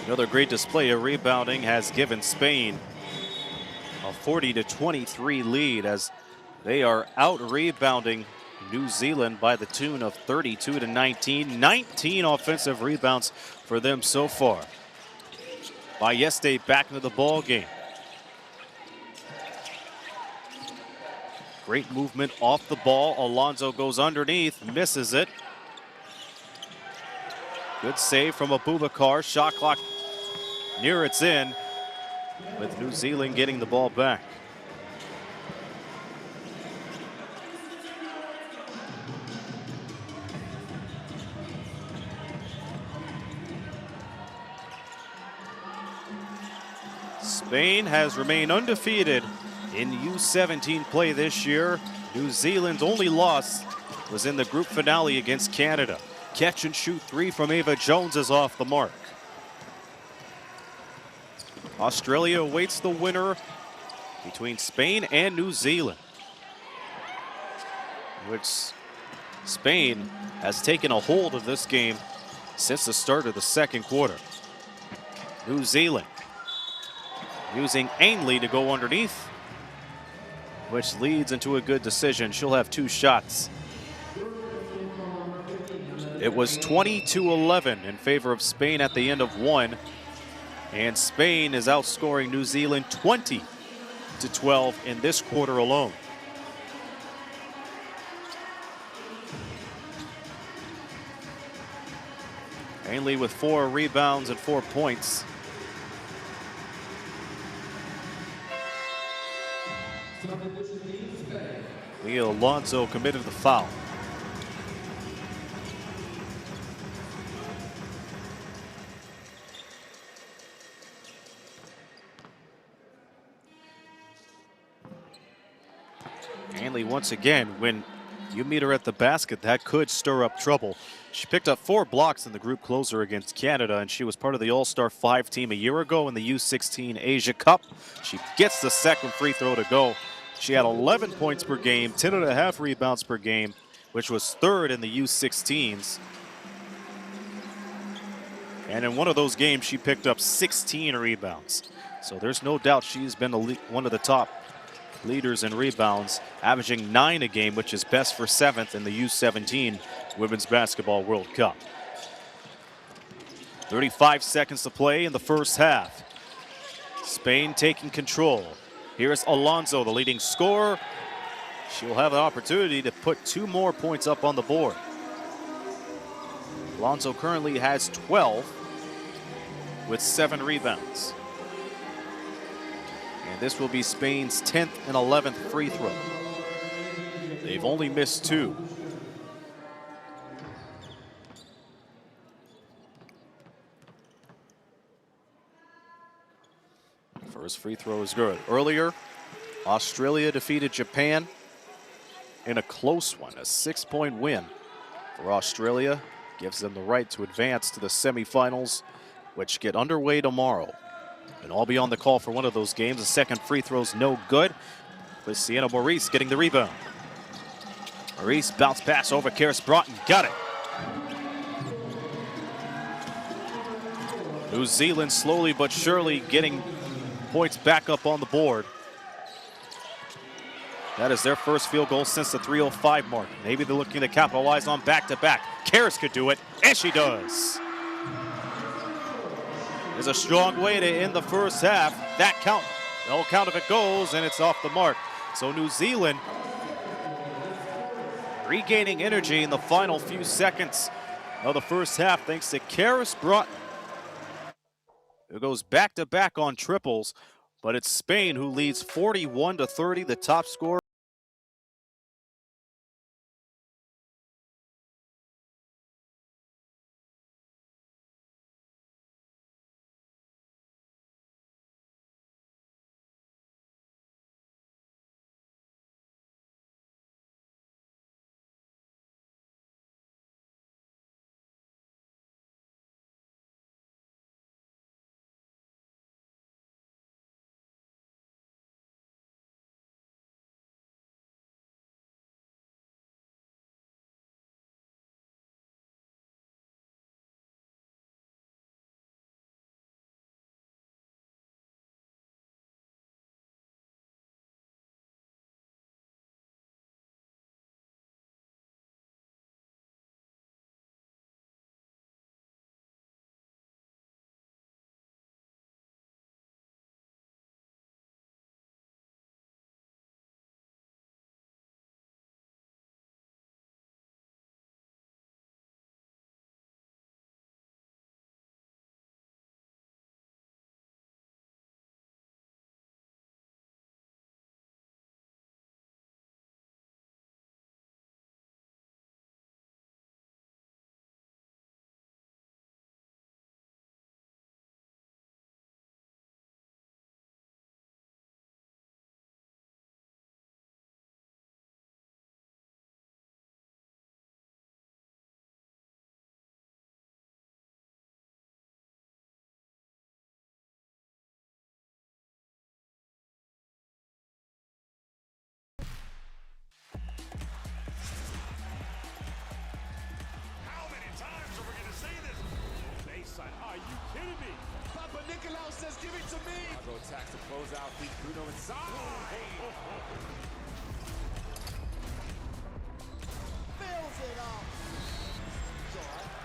Another great display of rebounding has given Spain a 40-23 lead as they are out rebounding New Zealand by the tune of 32-19. 19 offensive rebounds for them so far. Balleste back into the ball game. Great movement off the ball. Alonso goes underneath, misses it. Good save from Abubakar. Shot clock near its end, with New Zealand getting the ball back. Spain has remained undefeated in U17 play this year. New Zealand's only loss was in the group finale against Canada. Catch and shoot three from Ava Jones is off the mark. Australia awaits the winner between Spain and New Zealand, which Spain has taken a hold of this game since the start of the second quarter. New Zealand using Ainley to go underneath, which leads into a good decision. She'll have two shots. It was 20-11 in favor of Spain at the end of one, and Spain is outscoring New Zealand 20-12 in this quarter alone. Ainley with 4 rebounds and 4 points. Leo Alonso committed the foul. Ainley once again, when you meet her at the basket, that could stir up trouble. She picked up 4 blocks in the group closer against Canada, and she was part of the All-Star 5 team a year ago in the U16 Asia Cup. She gets the second free throw to go. She had 11 points per game, 10.5 rebounds per game, which was 3rd in the U16s. And in one of those games, she picked up 16 rebounds. So there's no doubt she's been one of the top leaders in rebounds, averaging 9 a game, which is best for 7th in the U17 Women's Basketball World Cup. 35 seconds to play in the first half. Spain taking control. Here's Alonso, the leading scorer. She'll have an opportunity to put 2 more points up on the board. Alonso currently has 12 with 7 rebounds. And this will be Spain's 10th and 11th free throw. They've only missed 2. First free throw is good. Earlier, Australia defeated Japan in a close one. A 6-point win for Australia gives them the right to advance to the semifinals, which get underway tomorrow. And I'll be on the call for one of those games. The second free throw's no good, with Sienna Maurice getting the rebound. Maurice bounce pass over Karis Broughton. Got it. New Zealand slowly but surely getting points back up on the board. That is their first field goal since the 3:05 mark. Maybe they're looking to capitalize on back-to-back. Karis could do it, and she does. It's a strong way to end the first half. That count, no count if it goes, and it's off the mark. So New Zealand regaining energy in the final few seconds of the first half thanks to Karis Broughton, who goes back-to-back on triples, but it's Spain who leads 41-30, the top scorer. Bruno says, give it to me. Thiago attacks the closeout feed. Bruno inside. Fills it up. It's all right.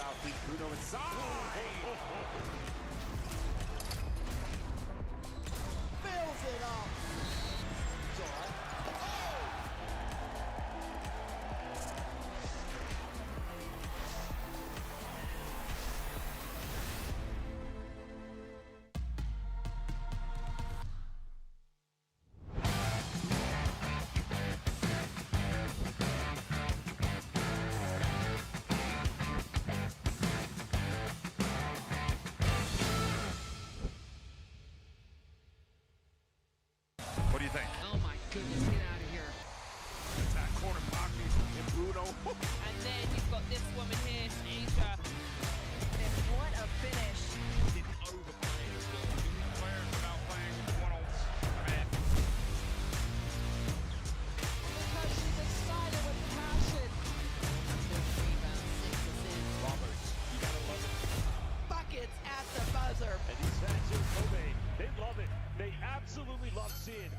out, feed Bruno inside. Fills it up. It's all right. What do you think? Oh my goodness, get out of here. That corner pocket and Bruno. And then you've got this woman here, Asia. And what a finish. Didn't overplay it. Still players without playing one-on-one. Because she's excited with passion. Rebound, 6 assists. Roberts, you gotta love it. Buckets at the buzzer. And these fans here in Kobe, they love it. They absolutely love seeing it.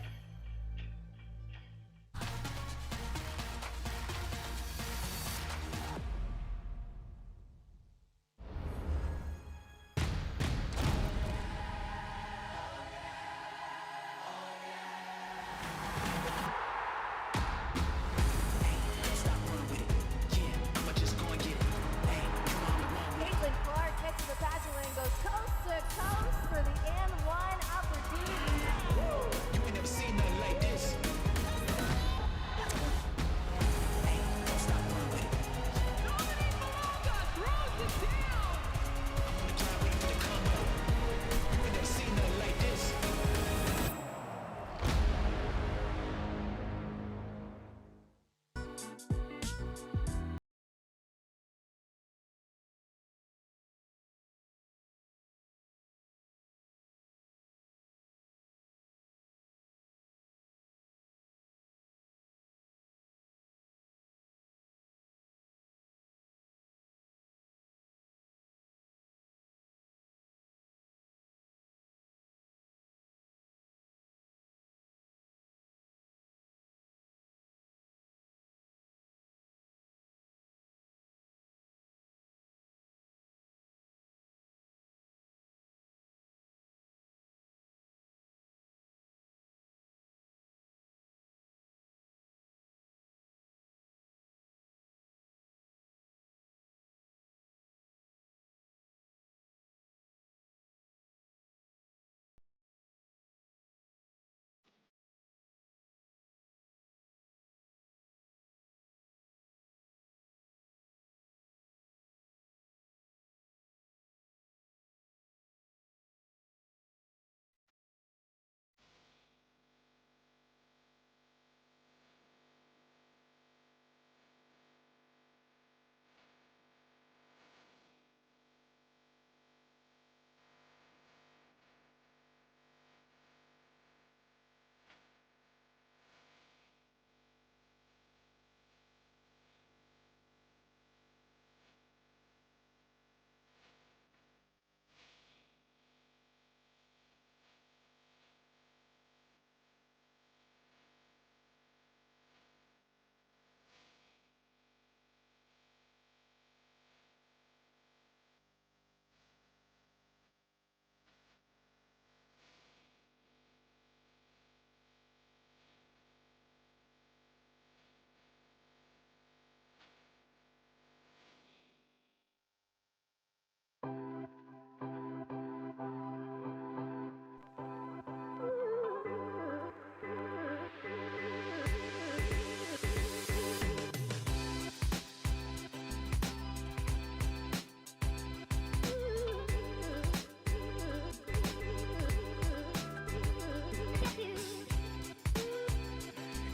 Caitlin Clark gets to the passing lane, goes coast to coast for the and-one opportunity. You ain't never seen nothing like this. Hey, don't stop running with it. Dominic Malonga throws it down. I'm on the drive waiting for the come up. You ain't never seen nothing like this.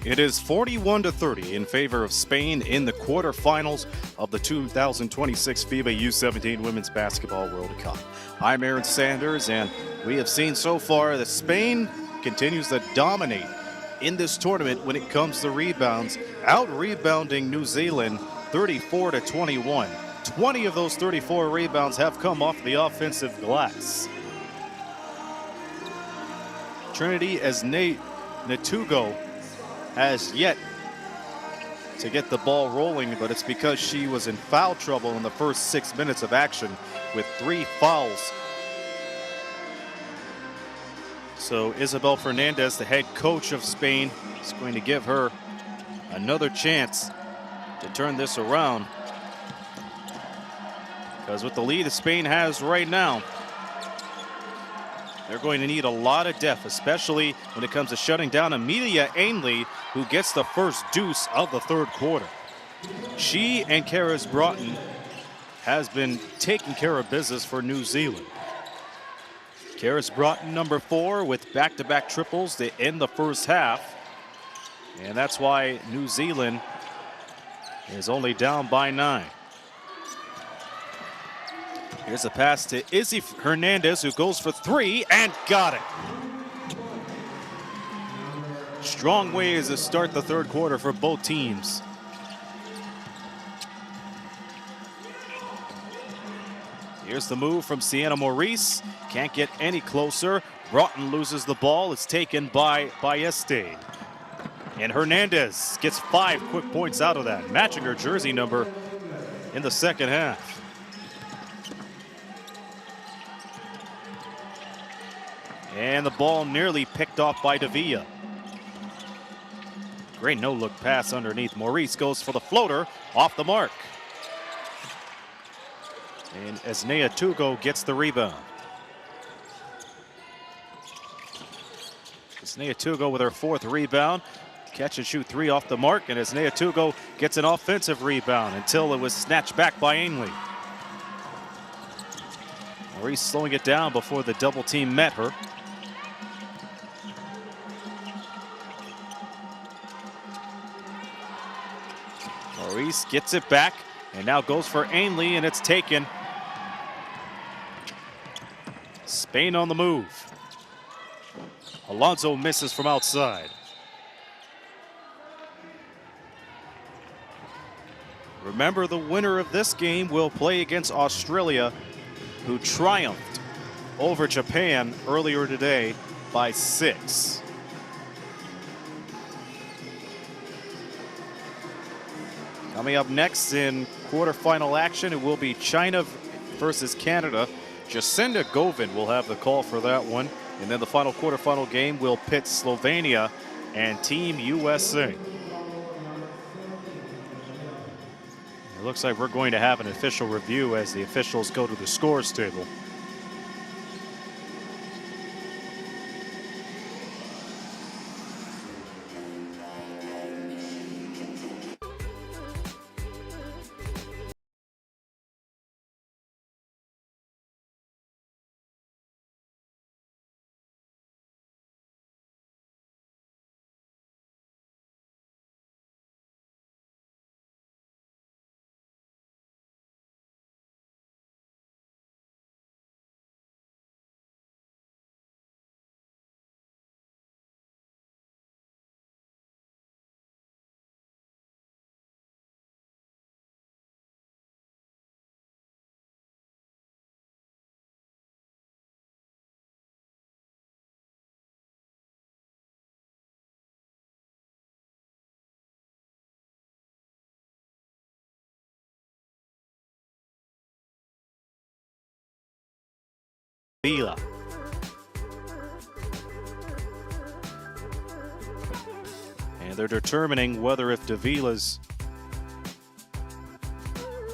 It is 41-30 in favor of Spain in the quarterfinals of the 2026 FIBA U17 Women's Basketball World Cup. I'm Aaron Sanders, and we have seen so far that Spain continues to dominate in this tournament when it comes to rebounds, out-rebounding New Zealand 34-21. 20 of those 34 rebounds have come off the offensive glass. Trinity as Natugo has yet to get the ball rolling, but it's because she was in foul trouble in the first 6 minutes of action with 3 fouls. So Isabel Fernandez, the head coach of Spain, is going to give her another chance to turn this around. Because with the lead that Spain has right now, they're going to need a lot of depth, especially when it comes to shutting down Amelia Ainley, who gets the first deuce of the third quarter. She and Karis Broughton has been taking care of business for New Zealand. Karis Broughton, number 4, with back-to-back triples to end the first half. And that's why New Zealand is only down by 9. Here's a pass to Izzy Hernandez, who goes for 3 and got it. Strong ways to start the third quarter for both teams. Here's the move from Sienna Maurice. Can't get any closer. Broughton loses the ball. It's taken by Balleste. And Hernandez gets 5 quick points out of that, matching her jersey number in the second half. And the ball nearly picked off by Davila. Great no-look pass underneath. Maurice goes for the floater, off the mark. And Esnea Tugo gets the rebound. Esnea Tugo with her 4th rebound. Catch and shoot 3 off the mark, and Esnea Tugo gets an offensive rebound until it was snatched back by Ainley. Maurice slowing it down before the double team met her. Maurice gets it back and now goes for Ainley, and it's taken. Spain on the move. Alonso misses from outside. Remember, the winner of this game will play against Australia, who triumphed over Japan earlier today by 6. Coming up next in quarterfinal action, it will be China versus Canada. Jacinda Govin will have the call for that one. And then the final quarterfinal game will pit Slovenia and Team USA. It looks like we're going to have an official review as the officials go to the scores table. Davila. And they're determining whether if Davila's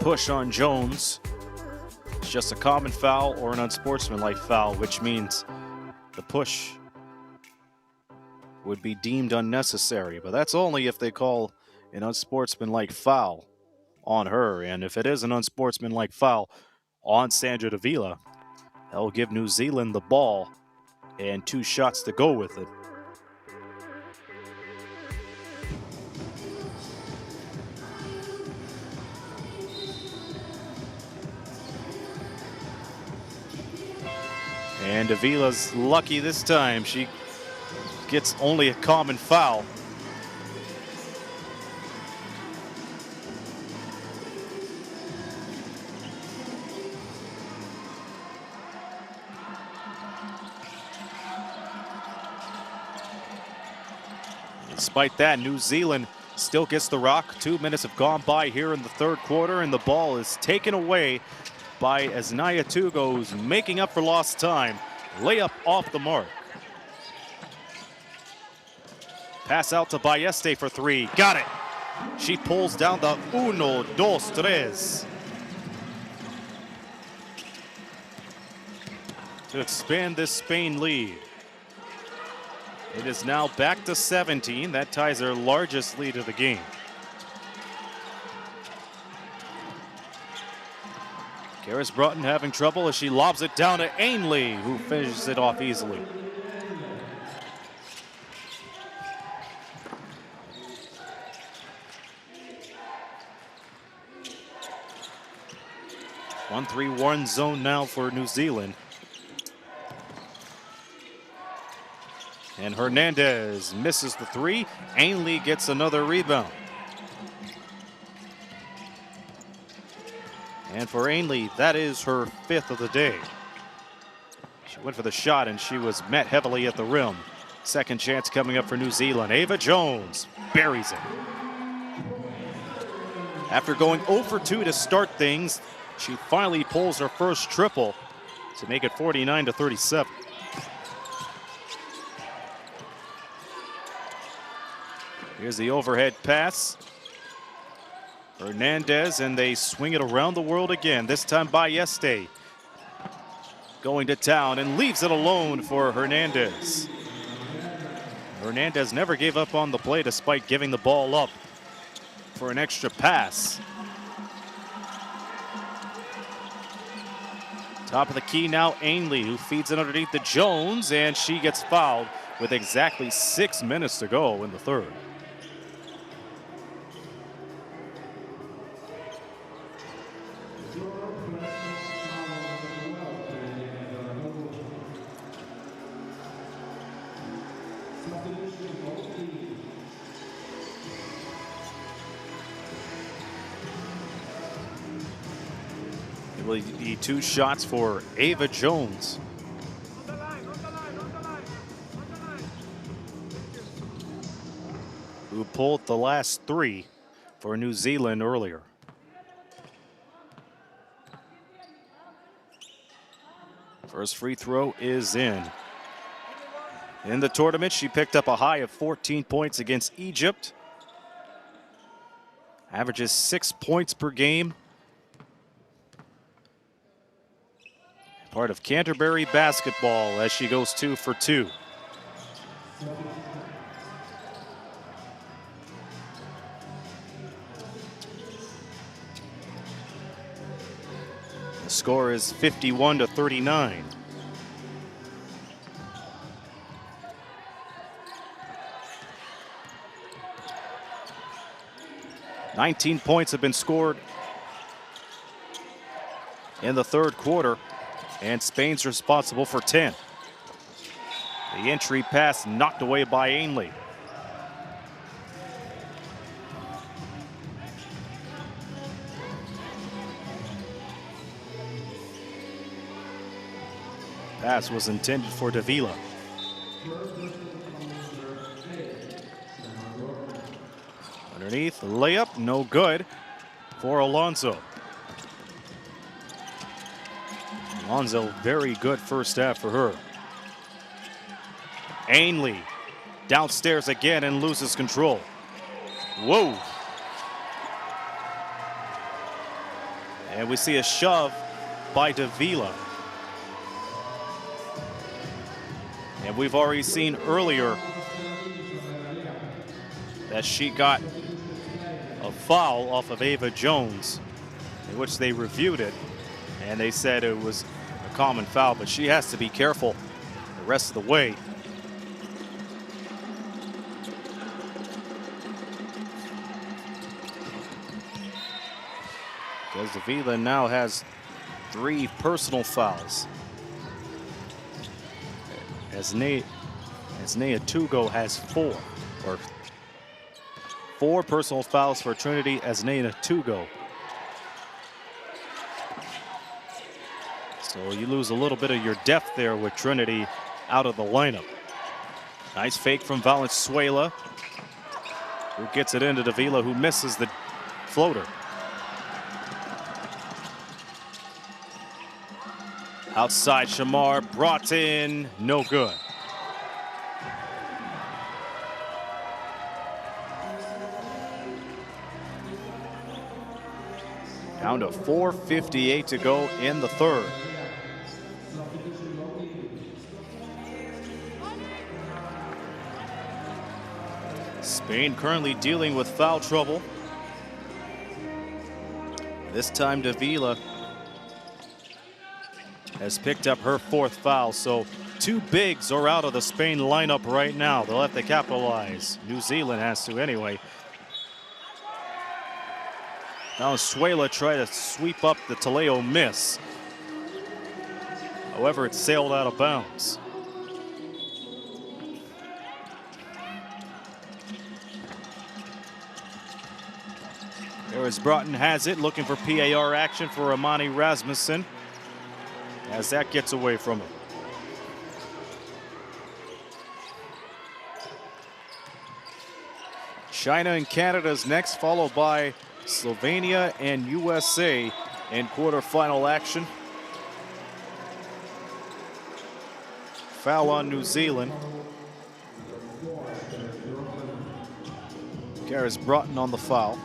push on Jones is just a common foul or an unsportsmanlike foul, which means the push would be deemed unnecessary. But that's only if they call an unsportsmanlike foul on her. And if it is an unsportsmanlike foul on Sandra Davila, that'll give New Zealand the ball and 2 shots to go with it. And Davila's lucky this time. She gets only a common foul. Despite that, New Zealand still gets the rock. 2 minutes have gone by here in the third quarter, and the ball is taken away by Asnaya Tugo, who's making up for lost time. Layup off the mark. Pass out to Balleste for three. Got it. She pulls down the 1, 2, 3 to expand this Spain lead. It is now back to 17. That ties their largest lead of the game. Karis Broughton having trouble as she lobs it down to Ainley, who finishes it off easily. One 3-1 zone now for New Zealand. And Hernandez misses the three. Ainley gets another rebound. And for Ainley, that is her 5th of the day. She went for the shot and she was met heavily at the rim. Second chance coming up for New Zealand. Ava Jones buries it. After going 0 for 2 to start things, she finally pulls her first triple to make it 49-37. Here's the overhead pass. Hernandez, and they swing it around the world again. This time Balleste going to town and leaves it alone for Hernandez. Hernandez never gave up on the play despite giving the ball up for an extra pass. Top of the key now, Ainley, who feeds it underneath the Jones, and she gets fouled with exactly 6 minutes to go in the third. It will be 2 shots for Ava Jones. Who pulled the last 3 for New Zealand earlier. First free throw is in. In the tournament, she picked up a high of 14 points against Egypt. Averages 6 points per game. Part of Canterbury basketball as she goes 2 for 2. The score is 51-39. "19 points have been scored in the third quarter, and Spain's responsible for 10. The entry pass knocked away by Ainley. Pass was intended for Davila. Underneath, layup, no good for Alonso. Alonso, very good first half for her. Ainley downstairs again and loses control. Whoa. And we see a shove by Davila. And we've already seen earlier that she got a foul off of Ava Jones, in which they reviewed it, and they said it was a common foul, but she has to be careful the rest of the way. Because Davila now has 3 personal fouls. Asnaya Tugo has 4 personal fouls for Trinity Asnaya Tugo. So you lose a little bit of your depth there with Trinity out of the lineup. Nice fake from Valenzuela. who gets it into Davila, who misses the floater. Outside Shamar, brought in, no good. Down to 4:58 to go in the third. Spain currently dealing with foul trouble. This time Davila has picked up her fourth foul, so two bigs are out of the Spain lineup right now. They'll have to capitalize. New Zealand has to anyway. Now Suela tried to sweep up the Taleo miss. However, it sailed out of bounds. Harris Broughton has it, looking for PAR action for Amani Rasmussen, as that gets away from him. China and Canada is next, followed by Slovenia and USA in quarterfinal action. Foul on New Zealand. Harris Broughton on the foul.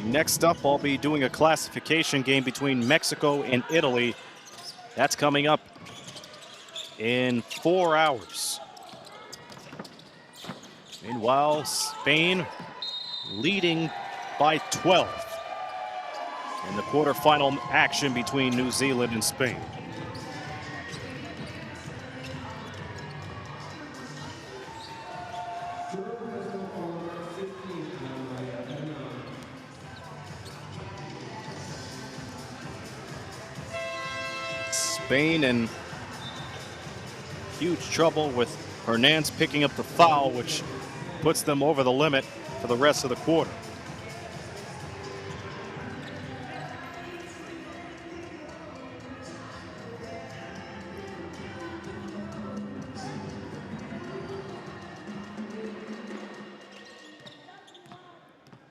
Next up, I'll be doing a classification game between Mexico and Italy. That's coming up in 4 hours. Meanwhile, Spain leading by 12 in the quarterfinal action between New Zealand and Spain. Spain in huge trouble with Hernandez picking up the foul, which puts them over the limit for the rest of the quarter.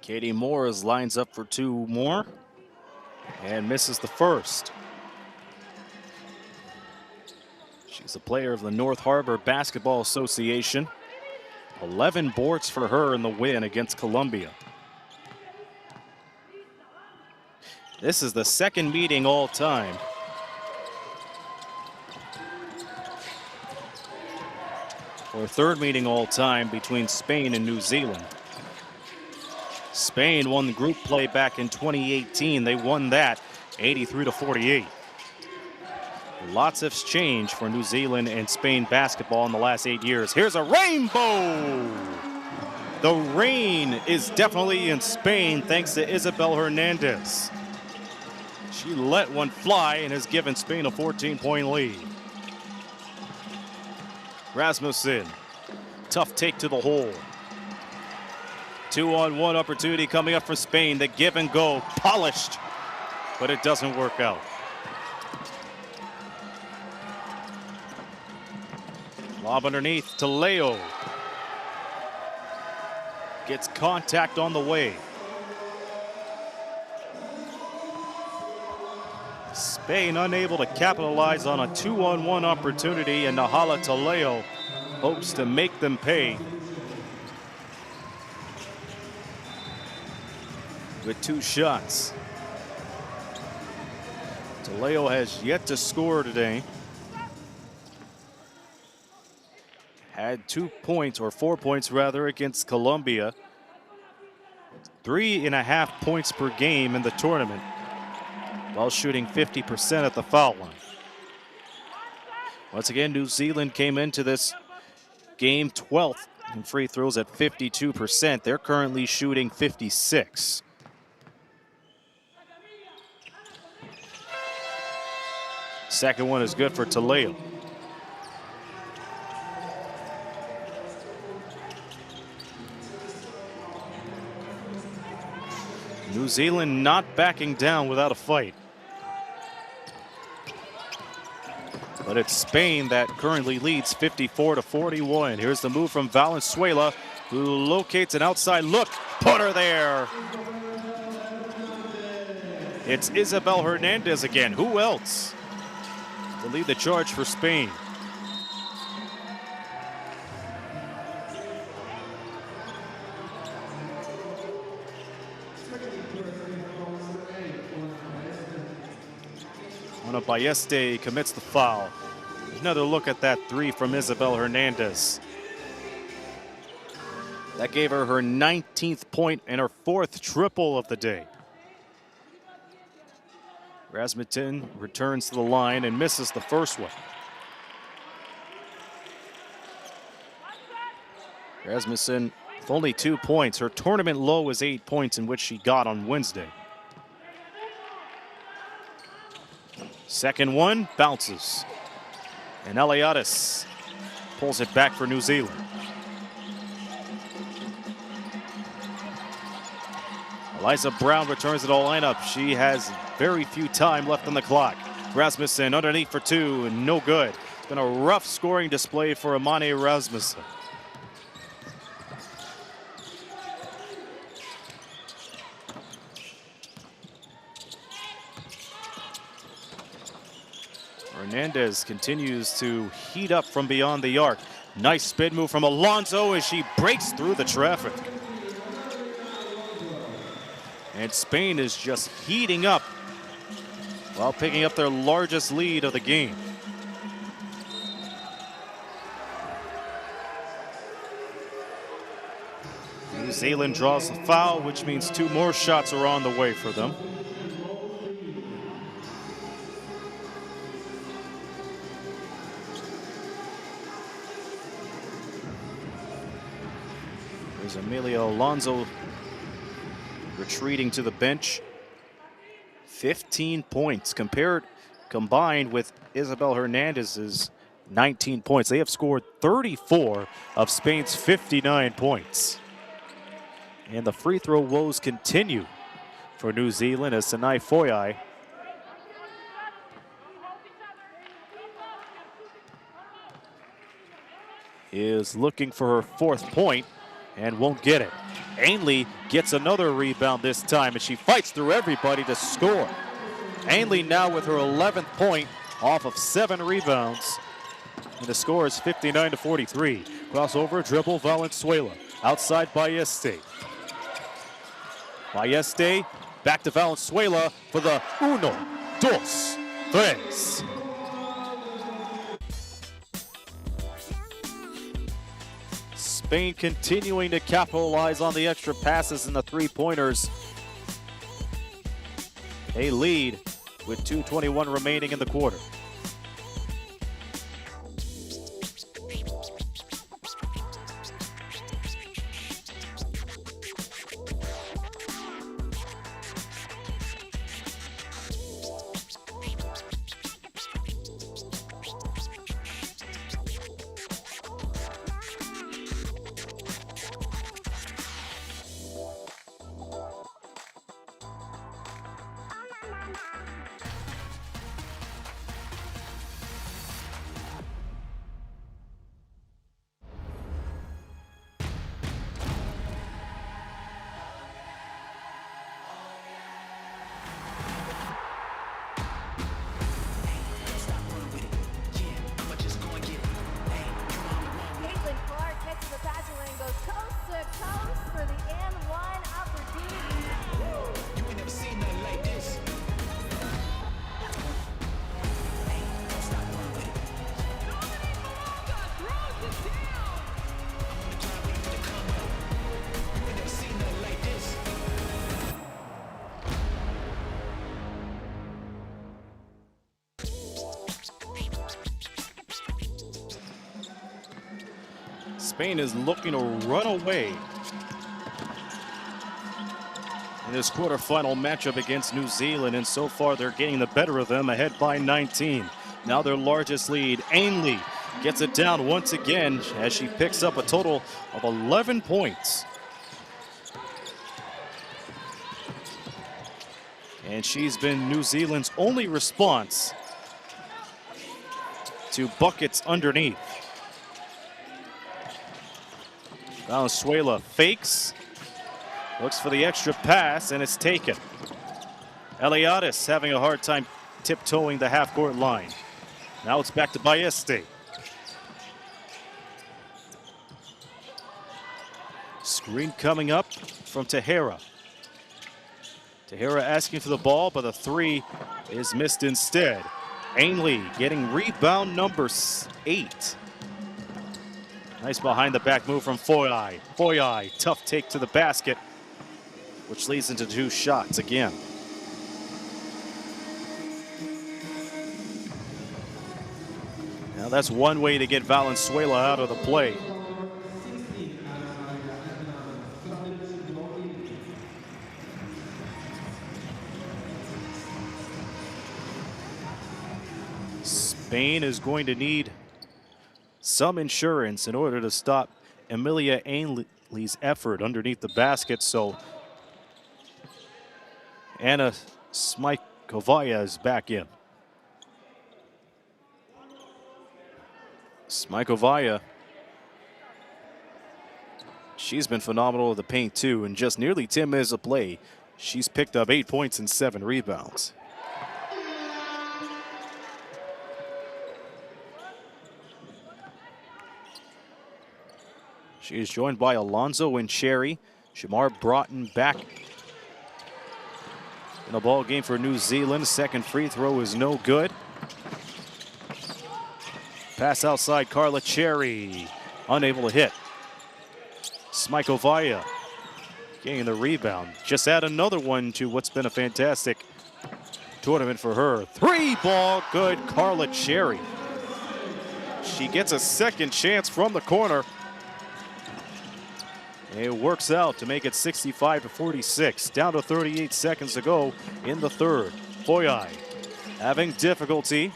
Katie Morris lines up for two more and misses the first. She's a player of the North Harbor Basketball Association. 11 boards for her in the win against Colombia. This is the second meeting all time or third meeting all time between Spain and New Zealand. Spain won the group play back in 2018. They won that 83-48. Lots has changed for New Zealand and Spain basketball in the last 8 years. Here's a rainbow. The rain is definitely in Spain thanks to Isabel Hernandez. She let one fly and has given Spain a 14-point lead. Rasmussen, tough take to the hole. 2-on-1 opportunity coming up for Spain. The give and go, polished, but it doesn't work out. Lob underneath to Leo. Gets contact on the way. Spain unable to capitalize on a 2-on-1 opportunity, and Nahala Taleo hopes to make them pay with two shots. Taleo has yet to score today. Had 2 points, or 4 points rather, against Colombia. 3.5 points per game in the tournament, while shooting 50% at the foul line. Once again, New Zealand came into this game 12th in free throws at 52%. They're currently shooting 56%. Second one is good for Taleo. New Zealand not backing down without a fight. But it's Spain that currently leads 54-41. Here's the move from Valenzuela, who locates an outside look. Put her there. It's Isabel Hernandez again. Who else to lead the charge for Spain? Ana Balleste commits the foul. Another look at that three from Isabel Hernandez. That gave her her 19th point and her 4th triple of the day. Rasmussen returns to the line and misses the first one. Rasmussen with only 2 points. Her tournament low is 8 points, in which she got on Wednesday. Second one bounces. And Eliadis pulls it back for New Zealand. Eliza Brown returns to the lineup. She has very few time left on the clock. Rasmussen underneath for two, and no good. It's been a rough scoring display for Amane Rasmussen. Hernandez continues to heat up from beyond the arc. Nice spin move from Alonso as she breaks through the traffic. And Spain is just heating up while picking up their largest lead of the game. New Zealand draws the foul, which means 2 more shots are on the way for them. There's Amelia Alonso retreating to the bench. 15 points combined with Isabel Hernandez's 19 points. They have scored 34 of Spain's 59 points. And the free throw woes continue for New Zealand as Sanai Foyai is looking for her 4th point and won't get it. Ainley gets another rebound this time, and she fights through everybody to score. Ainley now with her 11th point off of 7 rebounds. And the score is 59-43. Crossover, dribble, Valenzuela. Outside Balleste. Balleste back to Valenzuela for the 1, 2, 3. Spain continuing to capitalize on the extra passes and the 3-pointers. They lead with 2:21 remaining in the quarter. Spain is looking to run away in this quarterfinal matchup against New Zealand, and so far they're getting the better of them, ahead by 19. Now their largest lead. Ainley gets it down once again as she picks up a total of 11 points. And she's been New Zealand's only response to buckets underneath. Valenzuela fakes, looks for the extra pass, and it's taken. Eliadis having a hard time tiptoeing the half-court line. Now it's back to Balleste. Screen coming up from Tejera. Tejera asking for the ball, but the three is missed instead. Ainley getting rebound number 8. Nice behind the back move from Foyai. Foyai, tough take to the basket, which leads into 2 shots again. Now that's one way to get Valenzuela out of the play. Spain is going to need some insurance in order to stop Emilia Ainley's effort underneath the basket. So Anna Smajkovaya is back in. Smajkovaya, she's been phenomenal in the paint too. In just nearly 10 minutes of play, she's picked up 8 points and 7 rebounds. She is joined by Alonso and Cherry. Shamar Broughton back in a ball game for New Zealand. Second free throw is no good. Pass outside, Carla Cherry, unable to hit. Smajkovaya getting the rebound. Just add another one to what's been a fantastic tournament for her. 3 ball, good, Carla Cherry. She gets a second chance from the corner. It works out to make it 65-46. Down to 38 seconds to go in the third. Foyai having difficulty,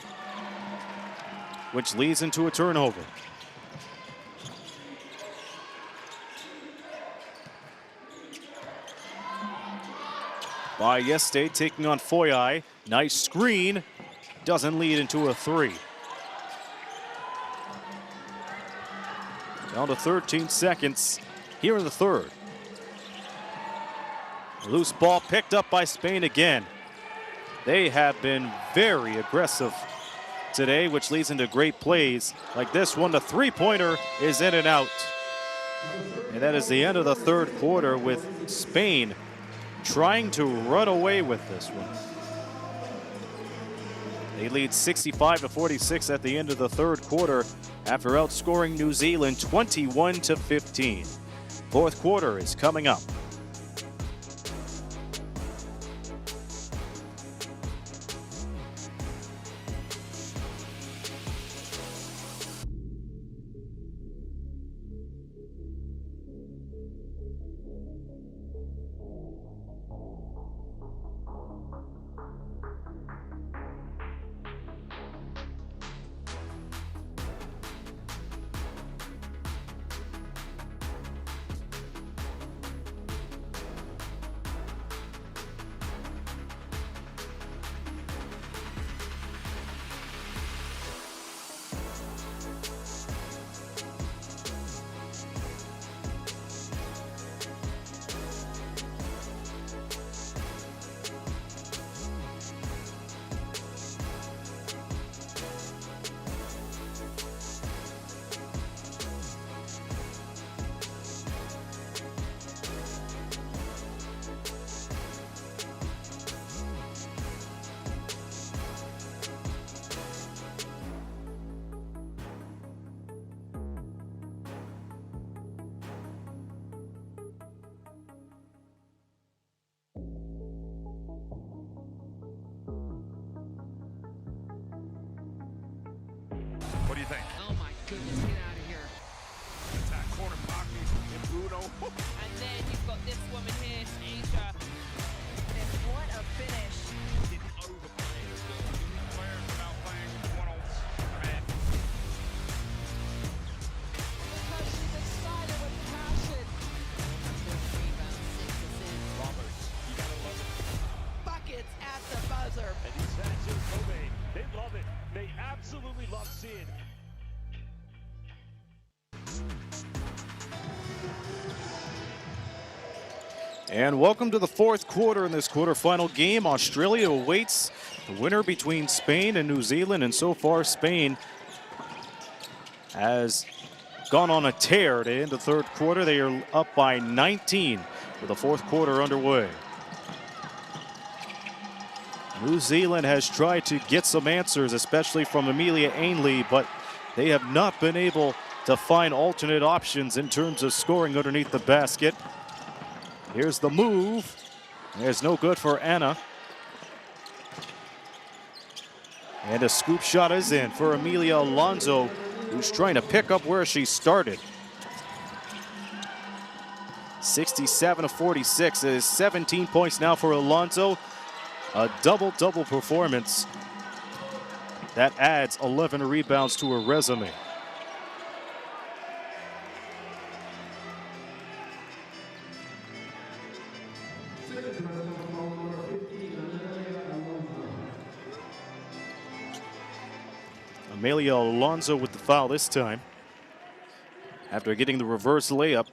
which leads into a turnover. Balleste taking on Foyai. Nice screen. Doesn't lead into a 3. Down to 13 seconds here in the third. Loose ball picked up by Spain again. They have been very aggressive today, which leads into great plays like this one. The 3-pointer is in and out. And that is the end of the third quarter, with Spain trying to run away with this one. They lead 65-46 at the end of the third quarter after outscoring New Zealand 21-15. Fourth quarter is coming up. What do you think? Oh my goodness, get out of here. Attack corner, Baki and Bruno. And then you've got this woman here, Asia. And what a finish. Didn't overplay as well. Players without playing one-on-one. Because she's excited with passion. Roberts, you gotta love it. Buckets at the buzzer. And these fans in Kobe, they love it. They absolutely love Sid. And welcome to the fourth quarter in this quarterfinal game. Australia awaits the winner between Spain and New Zealand, and so far Spain has gone on a tear to end the third quarter. They are up by 19 with the fourth quarter underway. New Zealand has tried to get some answers, especially from Amelia Ainley, but they have not been able to find alternate options in terms of scoring underneath the basket. Here's the move. There's no good for Anna. And a scoop shot is in for Amelia Alonso, who's trying to pick up where she started. 67-46 is 17 points now for Alonso. A double-double performance. That adds 11 rebounds to her resume. Amelia Alonso with the foul this time after getting the reverse layup.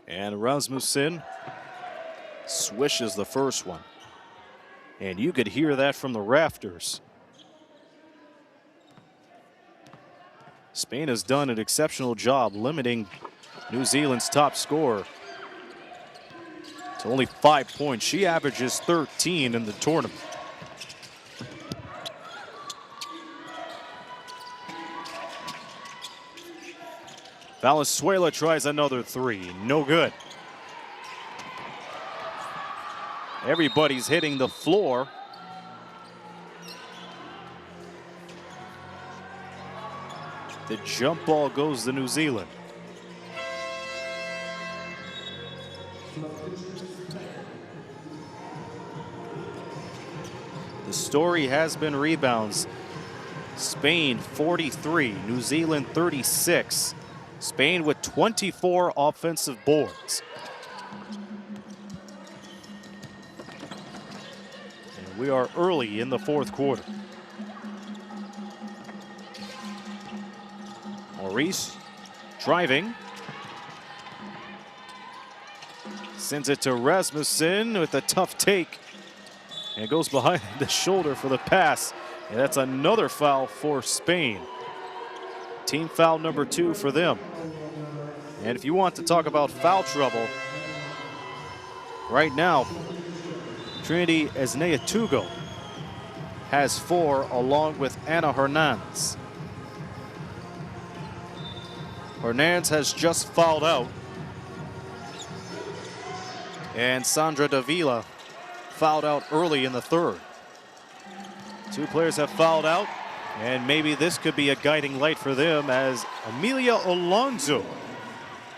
And Rasmussen swishes the first one. And you could hear that from the rafters. Spain has done an exceptional job limiting New Zealand's top scorer to only 5 points. She averages 13 in the tournament. Valenzuela tries another three. No good. Everybody's hitting the floor. The jump ball goes to New Zealand. The story has been rebounds. Spain 43, New Zealand 36. Spain with 24 offensive boards. And we are early in the fourth quarter. Maurice driving. Sends it to Rasmussen with a tough take. And goes behind the shoulder for the pass. And that's another foul for Spain. Team foul number 2 for them. And if you want to talk about foul trouble, right now, Trinity Esnea-Tugo has 4 along with Ana Hernandez. Hernandez has just fouled out. And Sandra Davila fouled out early in the third. 2 players have fouled out. And maybe this could be a guiding light for them as Amelia Alonso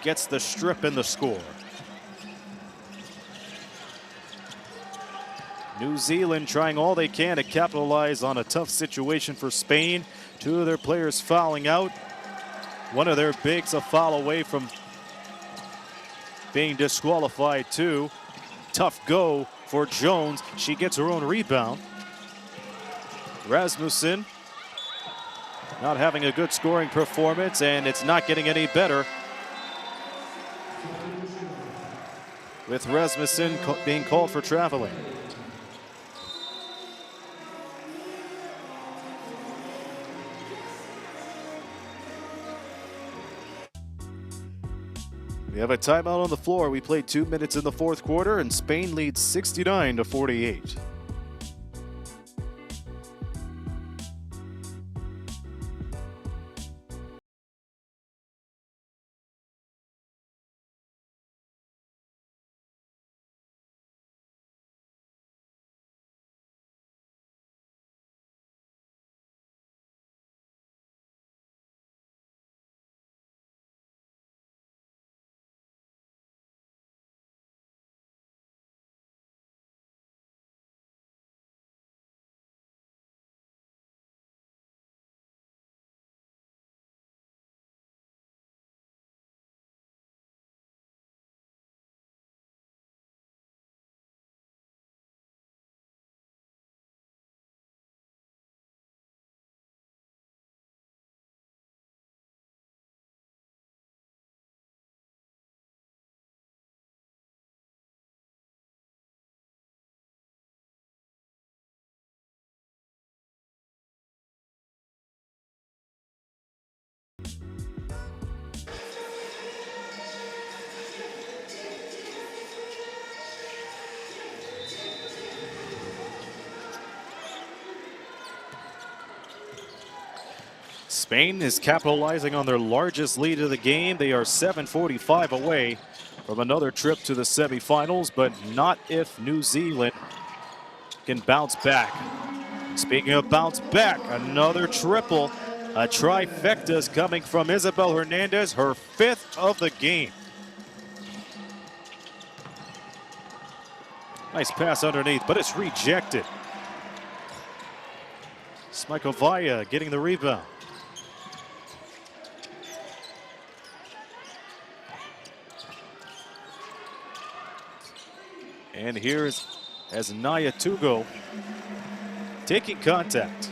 gets the strip and the score. New Zealand trying all they can to capitalize on a tough situation for Spain. 2 of their players fouling out. One of their bigs a foul away from being disqualified too. Tough go for Jones. She gets her own rebound. Rasmussen not having a good scoring performance, and it's not getting any better with Rasmussen being called for traveling. We have a timeout on the floor. We played 2 minutes in the fourth quarter, and Spain leads 69-48. Spain is capitalizing on their largest lead of the game. They are 7:45 away from another trip to the semifinals, but not if New Zealand can bounce back. Speaking of bounce back, another triple. A trifecta is coming from Isabel Hernandez, her 5th of the game. Nice pass underneath, but it's rejected. Smikovaya getting the rebound. And here's as Naya Tugo taking contact.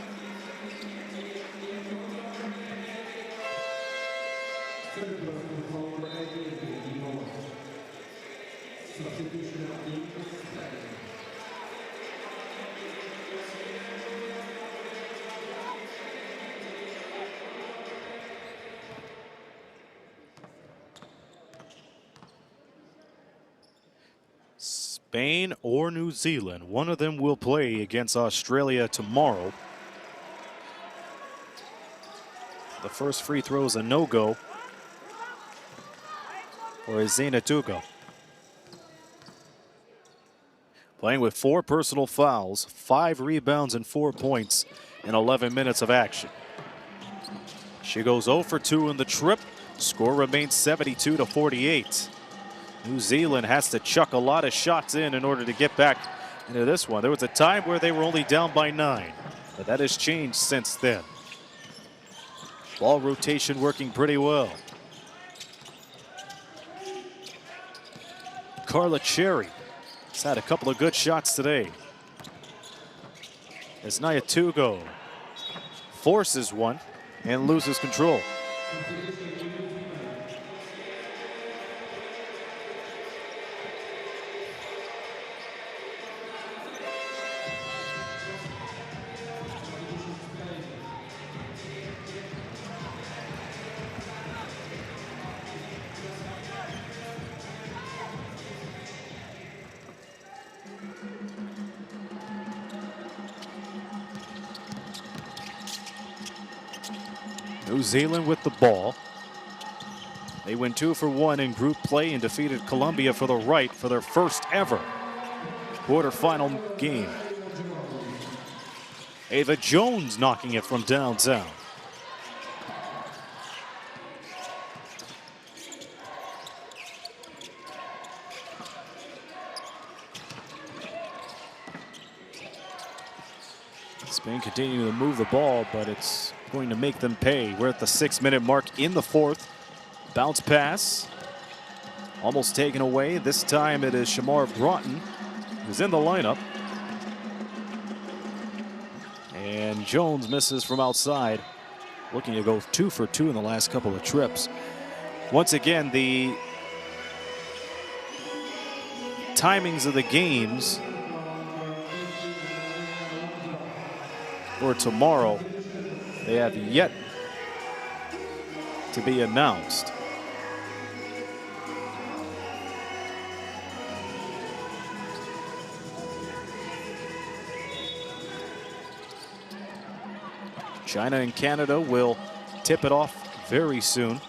Spain or New Zealand, one of them will play against Australia tomorrow. The first free throw is a no-go for Azena Tugo. Playing with 4 personal fouls, 5 rebounds and 4 points in 11 minutes of action. She goes 0 for 2 in the trip. Score remains 72-48. New Zealand has to chuck a lot of shots in order to get back into this one. There was a time where they were only down by 9, but that has changed since then. Ball rotation working pretty well. Carla Cherry has had a couple of good shots today. As Naya Tugo forces one and loses control. New Zealand with the ball. They went 2 for 1 in group play and defeated Colombia for the right for their first ever quarterfinal game. Ava Jones knocking it from downtown. Spain continuing to move the ball, but it's going to make them pay. We're at the 6-minute mark in the 4th. Bounce pass. Almost taken away. This time it is Shamar Broughton who's in the lineup. And Jones misses from outside. Looking to go 2 for 2 in the last couple of trips. Once again, the timings of the games for tomorrow, they have yet to be announced. China and Canada will tip it off very soon.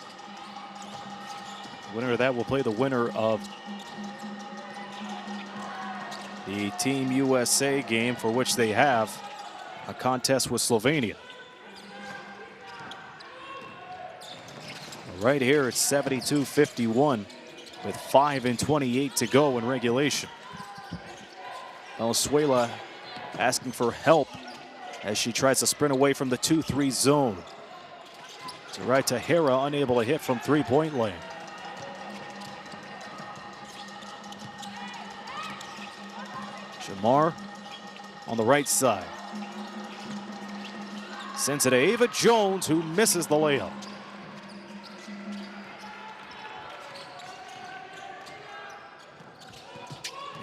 The winner of that will play the winner of the Team USA game, for which they have a contest with Slovenia. Right here it's 72-51 with 5:28 to go in regulation. Venezuela asking for help as she tries to sprint away from the 2-3 zone. To right to Hera, unable to hit from 3-point lane. Shamar on the right side. Sends it to Ava Jones, who misses the layup.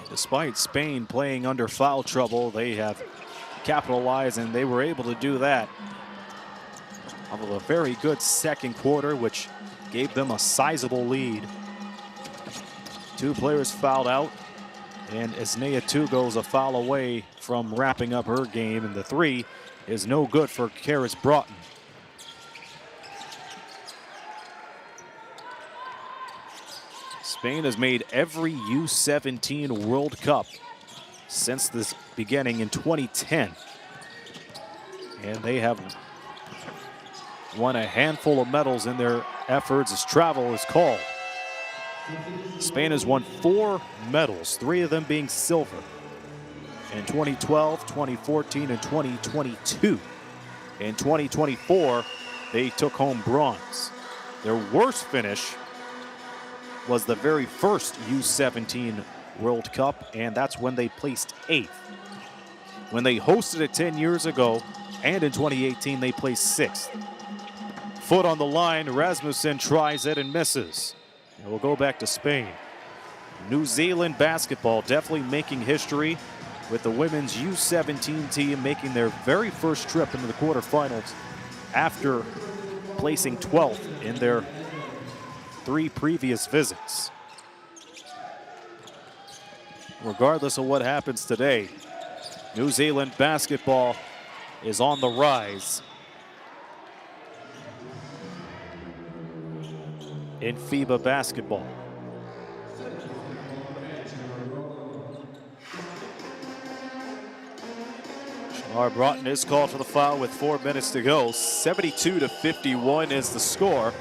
Despite Spain playing under foul trouble, they have capitalized, and they were able to do that off of a very good second quarter, which gave them a sizable lead. 2 players fouled out, and Azena Tugo is a foul away from wrapping up her game, and the 3 is no good for Karis Broughton. Spain has made every U17 World Cup since this beginning in 2010. And they have won a handful of medals in their efforts as travel is called. Spain has won 4 medals, 3 of them being silver in 2012, 2014, and 2022. In 2024, they took home bronze. Their worst finish was the very first U17 World Cup, and that's when they placed 8th. When they hosted it 10 years ago, and in 2018, they placed 6th. Foot on the line, Rasmussen tries it and misses. And we'll go back to Spain. New Zealand basketball definitely making history with the women's U17 team making their very first trip into the quarterfinals after placing 12th in their 3 previous visits. Regardless of what happens today, New Zealand basketball is on the rise in FIBA basketball. Shamar Broughton is called for the foul with 4 minutes to go. 72-51 is the score.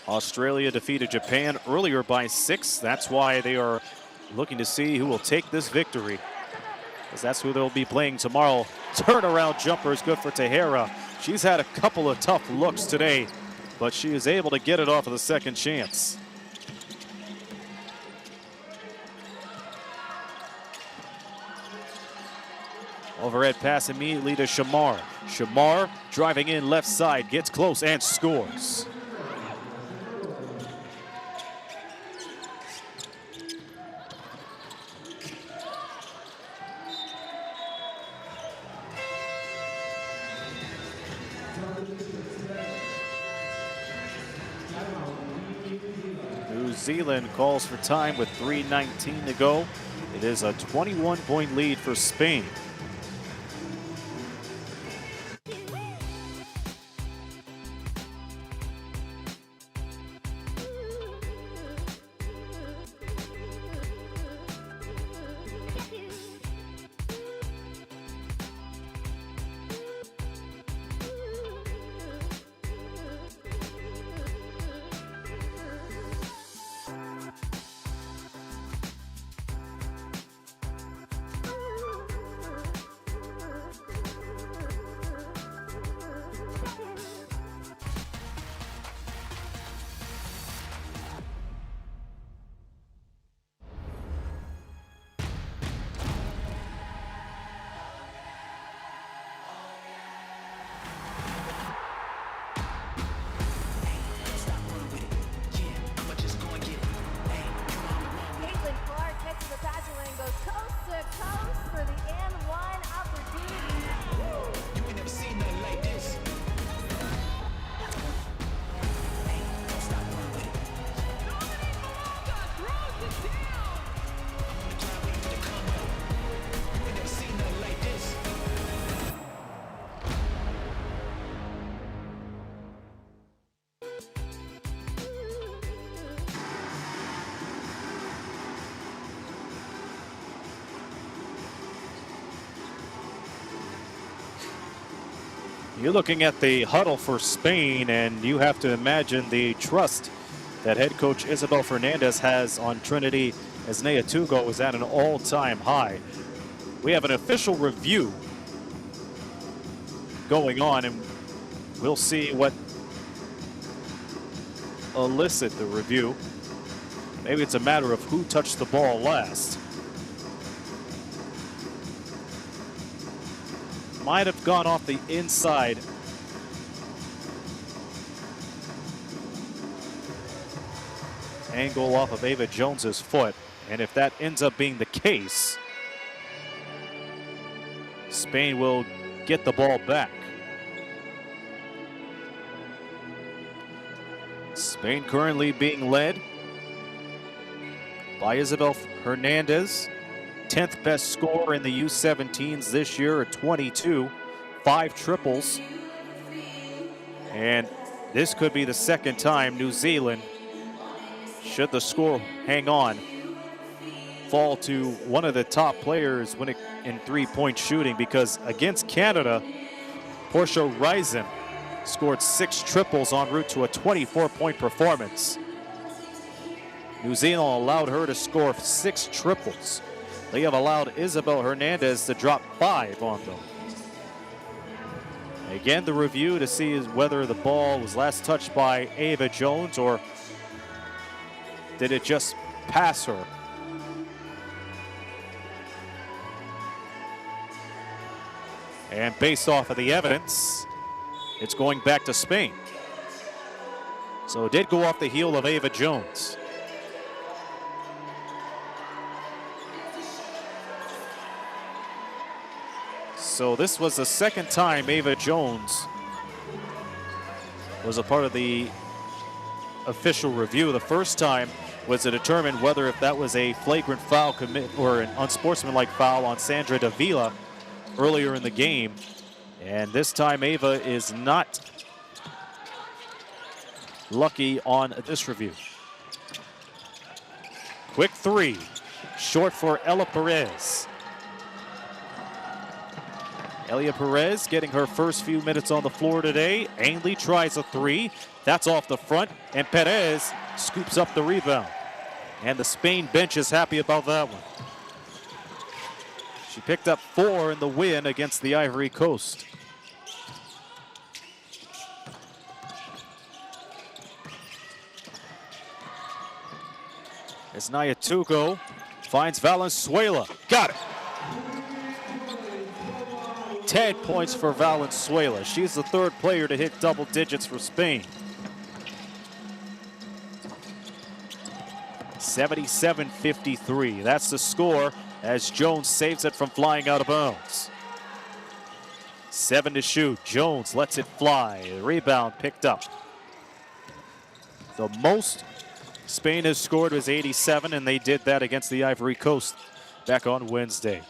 Australia defeated Japan earlier by 6. That's why they are looking to see who will take this victory, because that's who they'll be playing tomorrow. Turnaround jumper is good for Tahera. She's had a couple of tough looks today, but she is able to get it off of the second chance. Overhead pass immediately to Shamar. Shamar driving in left side, gets close and scores. New Zealand calls for time with 3:19 to go. It is a 21-point lead for Spain. You're looking at the huddle for Spain, and you have to imagine the trust that head coach Isabel Fernandez has on Trinity as Nea Tugo is at an all-time high. We have an official review going on, and we'll see what elicit the review. Maybe it's a matter of who touched the ball last. Might have gone off the inside. Angle off of Ava Jones's foot. And if that ends up being the case, Spain will get the ball back. Spain currently being led by Isabel Hernandez 10th best scorer in the U17s this year at 22, 5 triples. And this could be the second time New Zealand, should the score hang on, fall to one of the top players when it in three-point shooting, because against Canada, Portia Risen scored 6 triples en route to a 24-point performance. New Zealand allowed her to score 6 triples. They have allowed Isabel Hernandez to drop 5 on them. Again, the review to see is whether the ball was last touched by Ava Jones or did it just pass her. And based off of the evidence, it's going back to Spain. So it did go off the heel of Ava Jones. So this was the second time Ava Jones was a part of the official review. The first time was to determine whether if that was a flagrant foul commit or an unsportsmanlike foul on Sandra Davila earlier in the game. And this time Ava is not lucky on this review. Quick three, short for Ella Perez. Elia Perez getting her first few minutes on the floor today. Ainley tries a three. That's off the front, and Perez scoops up the rebound. And the Spain bench is happy about that one. She picked up 4 in the win against the Ivory Coast. As Nayatugo finds Valenzuela. Got it. 10 points for Valenzuela. She's the 3rd player to hit double digits for Spain. 77-53. That's the score as Jones saves it from flying out of bounds. 7 to shoot. Jones lets it fly. The rebound picked up. The most Spain has scored was 87, and they did that against the Ivory Coast back on Wednesday.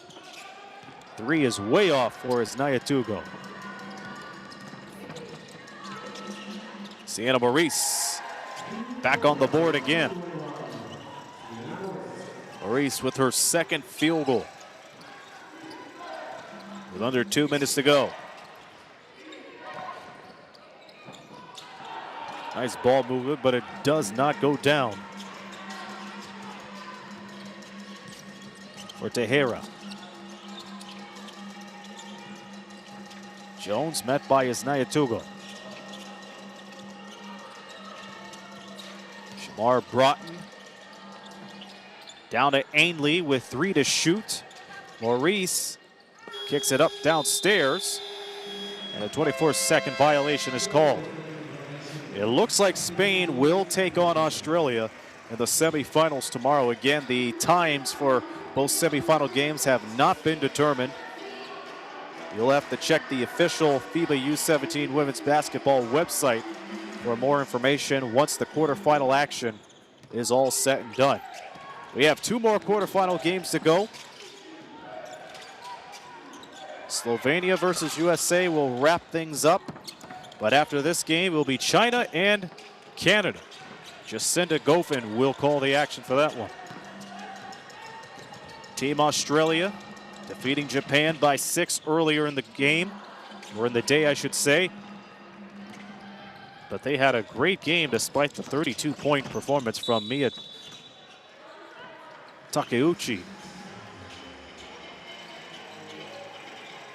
3 is way off for Nayatugo. Sienna Maurice back on the board again. Maurice with her 2nd field goal. With under 2 minutes to go. Nice ball movement, but it does not go down for Tejera. Jones met by Nayatugo. Shamar Broughton down to Ainley with 3 to shoot. Maurice kicks it up downstairs, and a 24-second violation is called. It looks like Spain will take on Australia in the semifinals tomorrow. Again, the times for both semifinal games have not been determined. You'll have to check the official FIBA U17 women's basketball website for more information once the quarterfinal action is all set and done. We have 2 more quarterfinal games to go. Slovenia versus USA will wrap things up. But after this game, it will be China and Canada. Jacinda Goffin will call the action for that one. Team Australia defeating Japan by 6 earlier in the game, or in the day, I should say. But they had a great game despite the 32-point performance from Mia Takeuchi,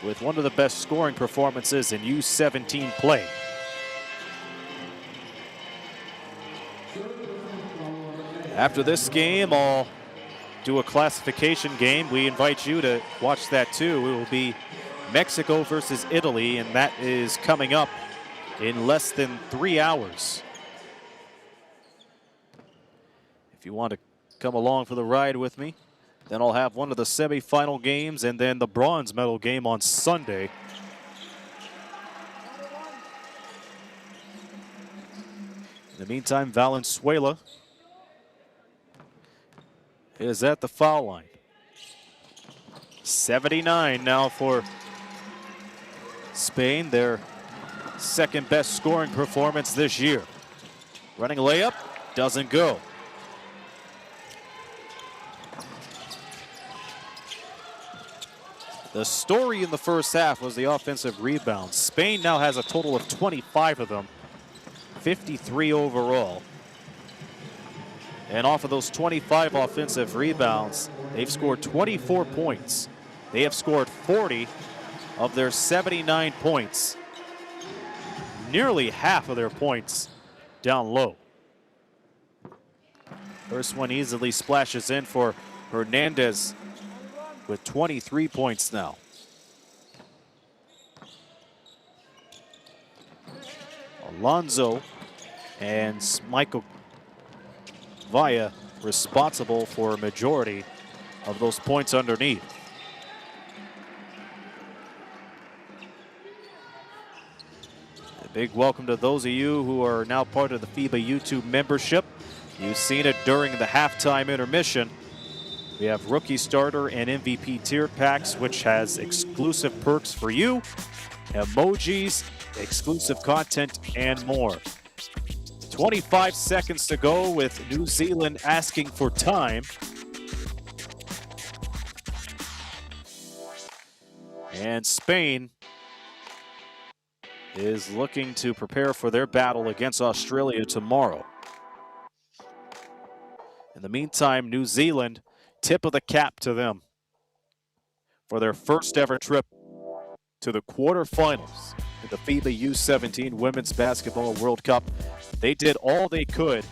with one of the best scoring performances in U17 play. After this game, I'll do a classification game. We invite you to watch that too. It will be Mexico versus Italy, and that is coming up in less than 3 hours. If you want to come along for the ride with me, then I'll have one of the semifinal games and then the bronze medal game on Sunday. In the meantime, Valenzuela is at the foul line. 79 now for Spain, their second best scoring performance this year. Running layup, doesn't go. The story in the first half was the offensive rebounds. Spain now has a total of 25 of them, 53 overall. And off of those 25 offensive rebounds, they've scored 24 points. They have scored 40 of their 79 points. Nearly half of their points down low. First one easily splashes in for Hernandez with 23 points now. Alonso and Michael Villa responsible for a majority of those points underneath. A big welcome to those of you who are now part of the FIBA YouTube membership. You've seen it during the halftime intermission. We have rookie starter and MVP tier packs, which has exclusive perks for you, emojis, exclusive content, and more. 25 seconds to go with New Zealand asking for time. And Spain is looking to prepare for their battle against Australia tomorrow. In the meantime, New Zealand, tip of the cap to them for their first ever trip to the quarterfinals in the FIBA U17 Women's Basketball World Cup. They did all they could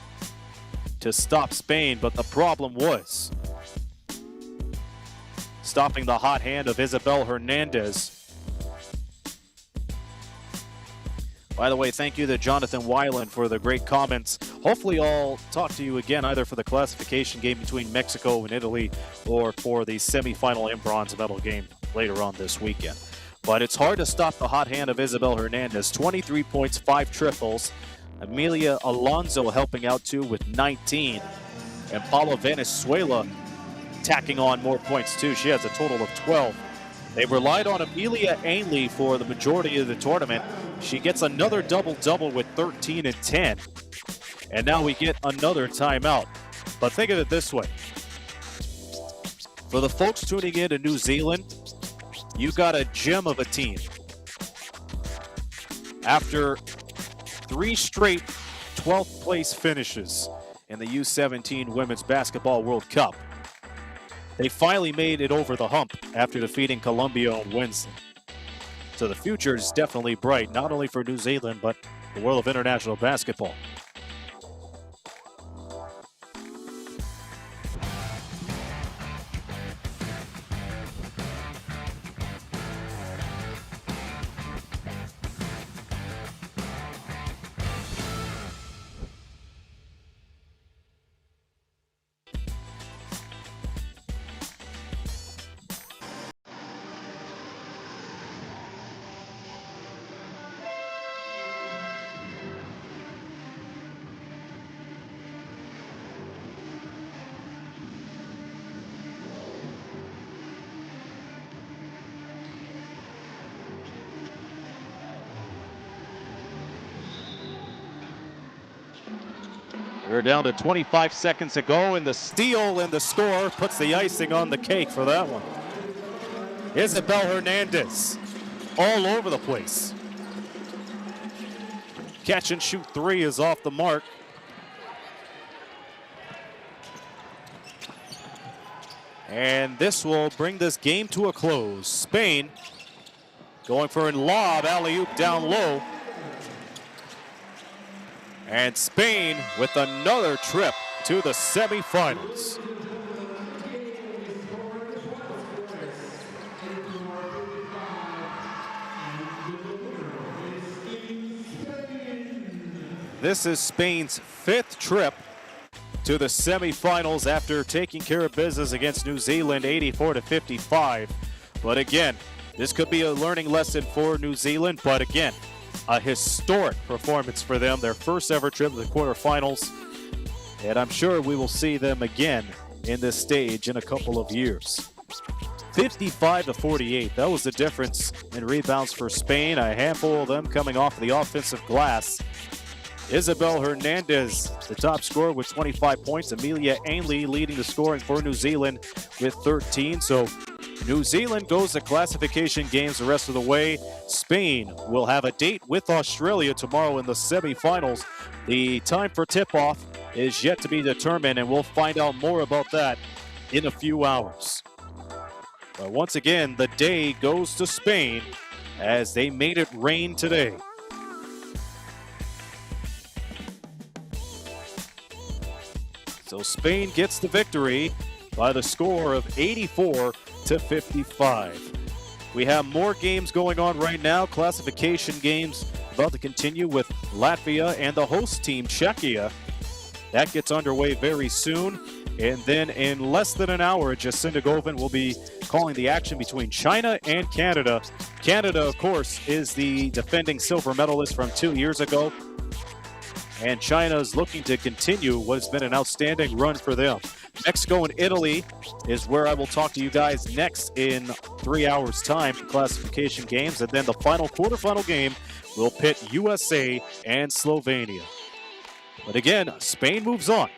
to stop Spain, but the problem was stopping the hot hand of Isabel Hernandez. By the way, thank you to Jonathan Weiland for the great comments. Hopefully I'll talk to you again either for the classification game between Mexico and Italy or for the semifinal and bronze medal game later on this weekend. But it's hard to stop the hot hand of Isabel Hernandez. 23 points, 5 triples. Amelia Alonso helping out too with 19. And Paula Venezuela tacking on more points too. She has a total of 12. They've relied on Amelia Ainley for the majority of the tournament. She gets another double-double with 13 and 10. And now we get another timeout. But think of it this way. For the folks tuning in to New Zealand, you got a gem of a team. After 3 straight 12th place finishes in the U17 Women's Basketball World Cup, they finally made it over the hump after defeating Colombia on Wednesday. So the future is definitely bright, not only for New Zealand, but the world of international basketball. We're down to 25 seconds to go, and the steal and the score puts the icing on the cake for that one. Isabel Hernandez all over the place. Catch and shoot 3 is off the mark. And this will bring this game to a close. Spain going for a lob, alley-oop down low. And Spain with another trip to the semifinals. This is Spain's 5th trip to the semifinals after taking care of business against New Zealand 84-55. But again, this could be a learning lesson for New Zealand, but again, a historic performance for them, their first ever trip to the quarterfinals. And I'm sure we will see them again in this stage in a couple of years. 55-48. That was the difference in rebounds for Spain. A handful of them coming off the offensive glass. Isabel Hernandez, the top scorer with 25 points. Amelia Ainley leading the scoring for New Zealand with 13. So New Zealand goes to classification games the rest of the way. Spain will have a date with Australia tomorrow in the semifinals. The time for tip-off is yet to be determined, and we'll find out more about that in a few hours. But once again, the day goes to Spain as they made it rain today. So Spain gets the victory by the score of 84-55. We have more games going on right now. Classification games about to continue with Latvia and the host team, Czechia. That gets underway very soon. And then in less than an hour, Jacinda Govan will be calling the action between China and Canada. Canada, of course, is the defending silver medalist from 2 years ago. And China is looking to continue what has been an outstanding run for them. Mexico and Italy is where I will talk to you guys next in 3 hours' time for classification games. And then the final quarterfinal game will pit USA and Slovenia. But again, Spain moves on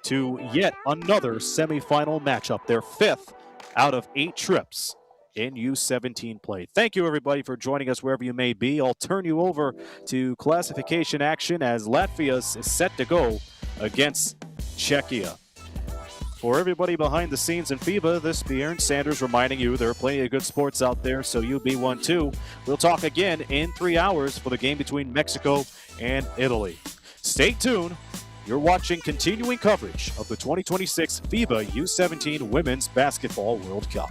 to yet another semifinal matchup, their 5th out of 8 trips in U17 play. Thank you, everybody, for joining us wherever you may be. I'll turn you over to classification action as Latvia is set to go against Czechia. For everybody behind the scenes in FIBA, this is Aaron Sanders reminding you there are plenty of good sports out there, so you be one too. We'll talk again in 3 hours for the game between Mexico and Italy. Stay tuned. You're watching continuing coverage of the 2026 FIBA U17 Women's Basketball World Cup.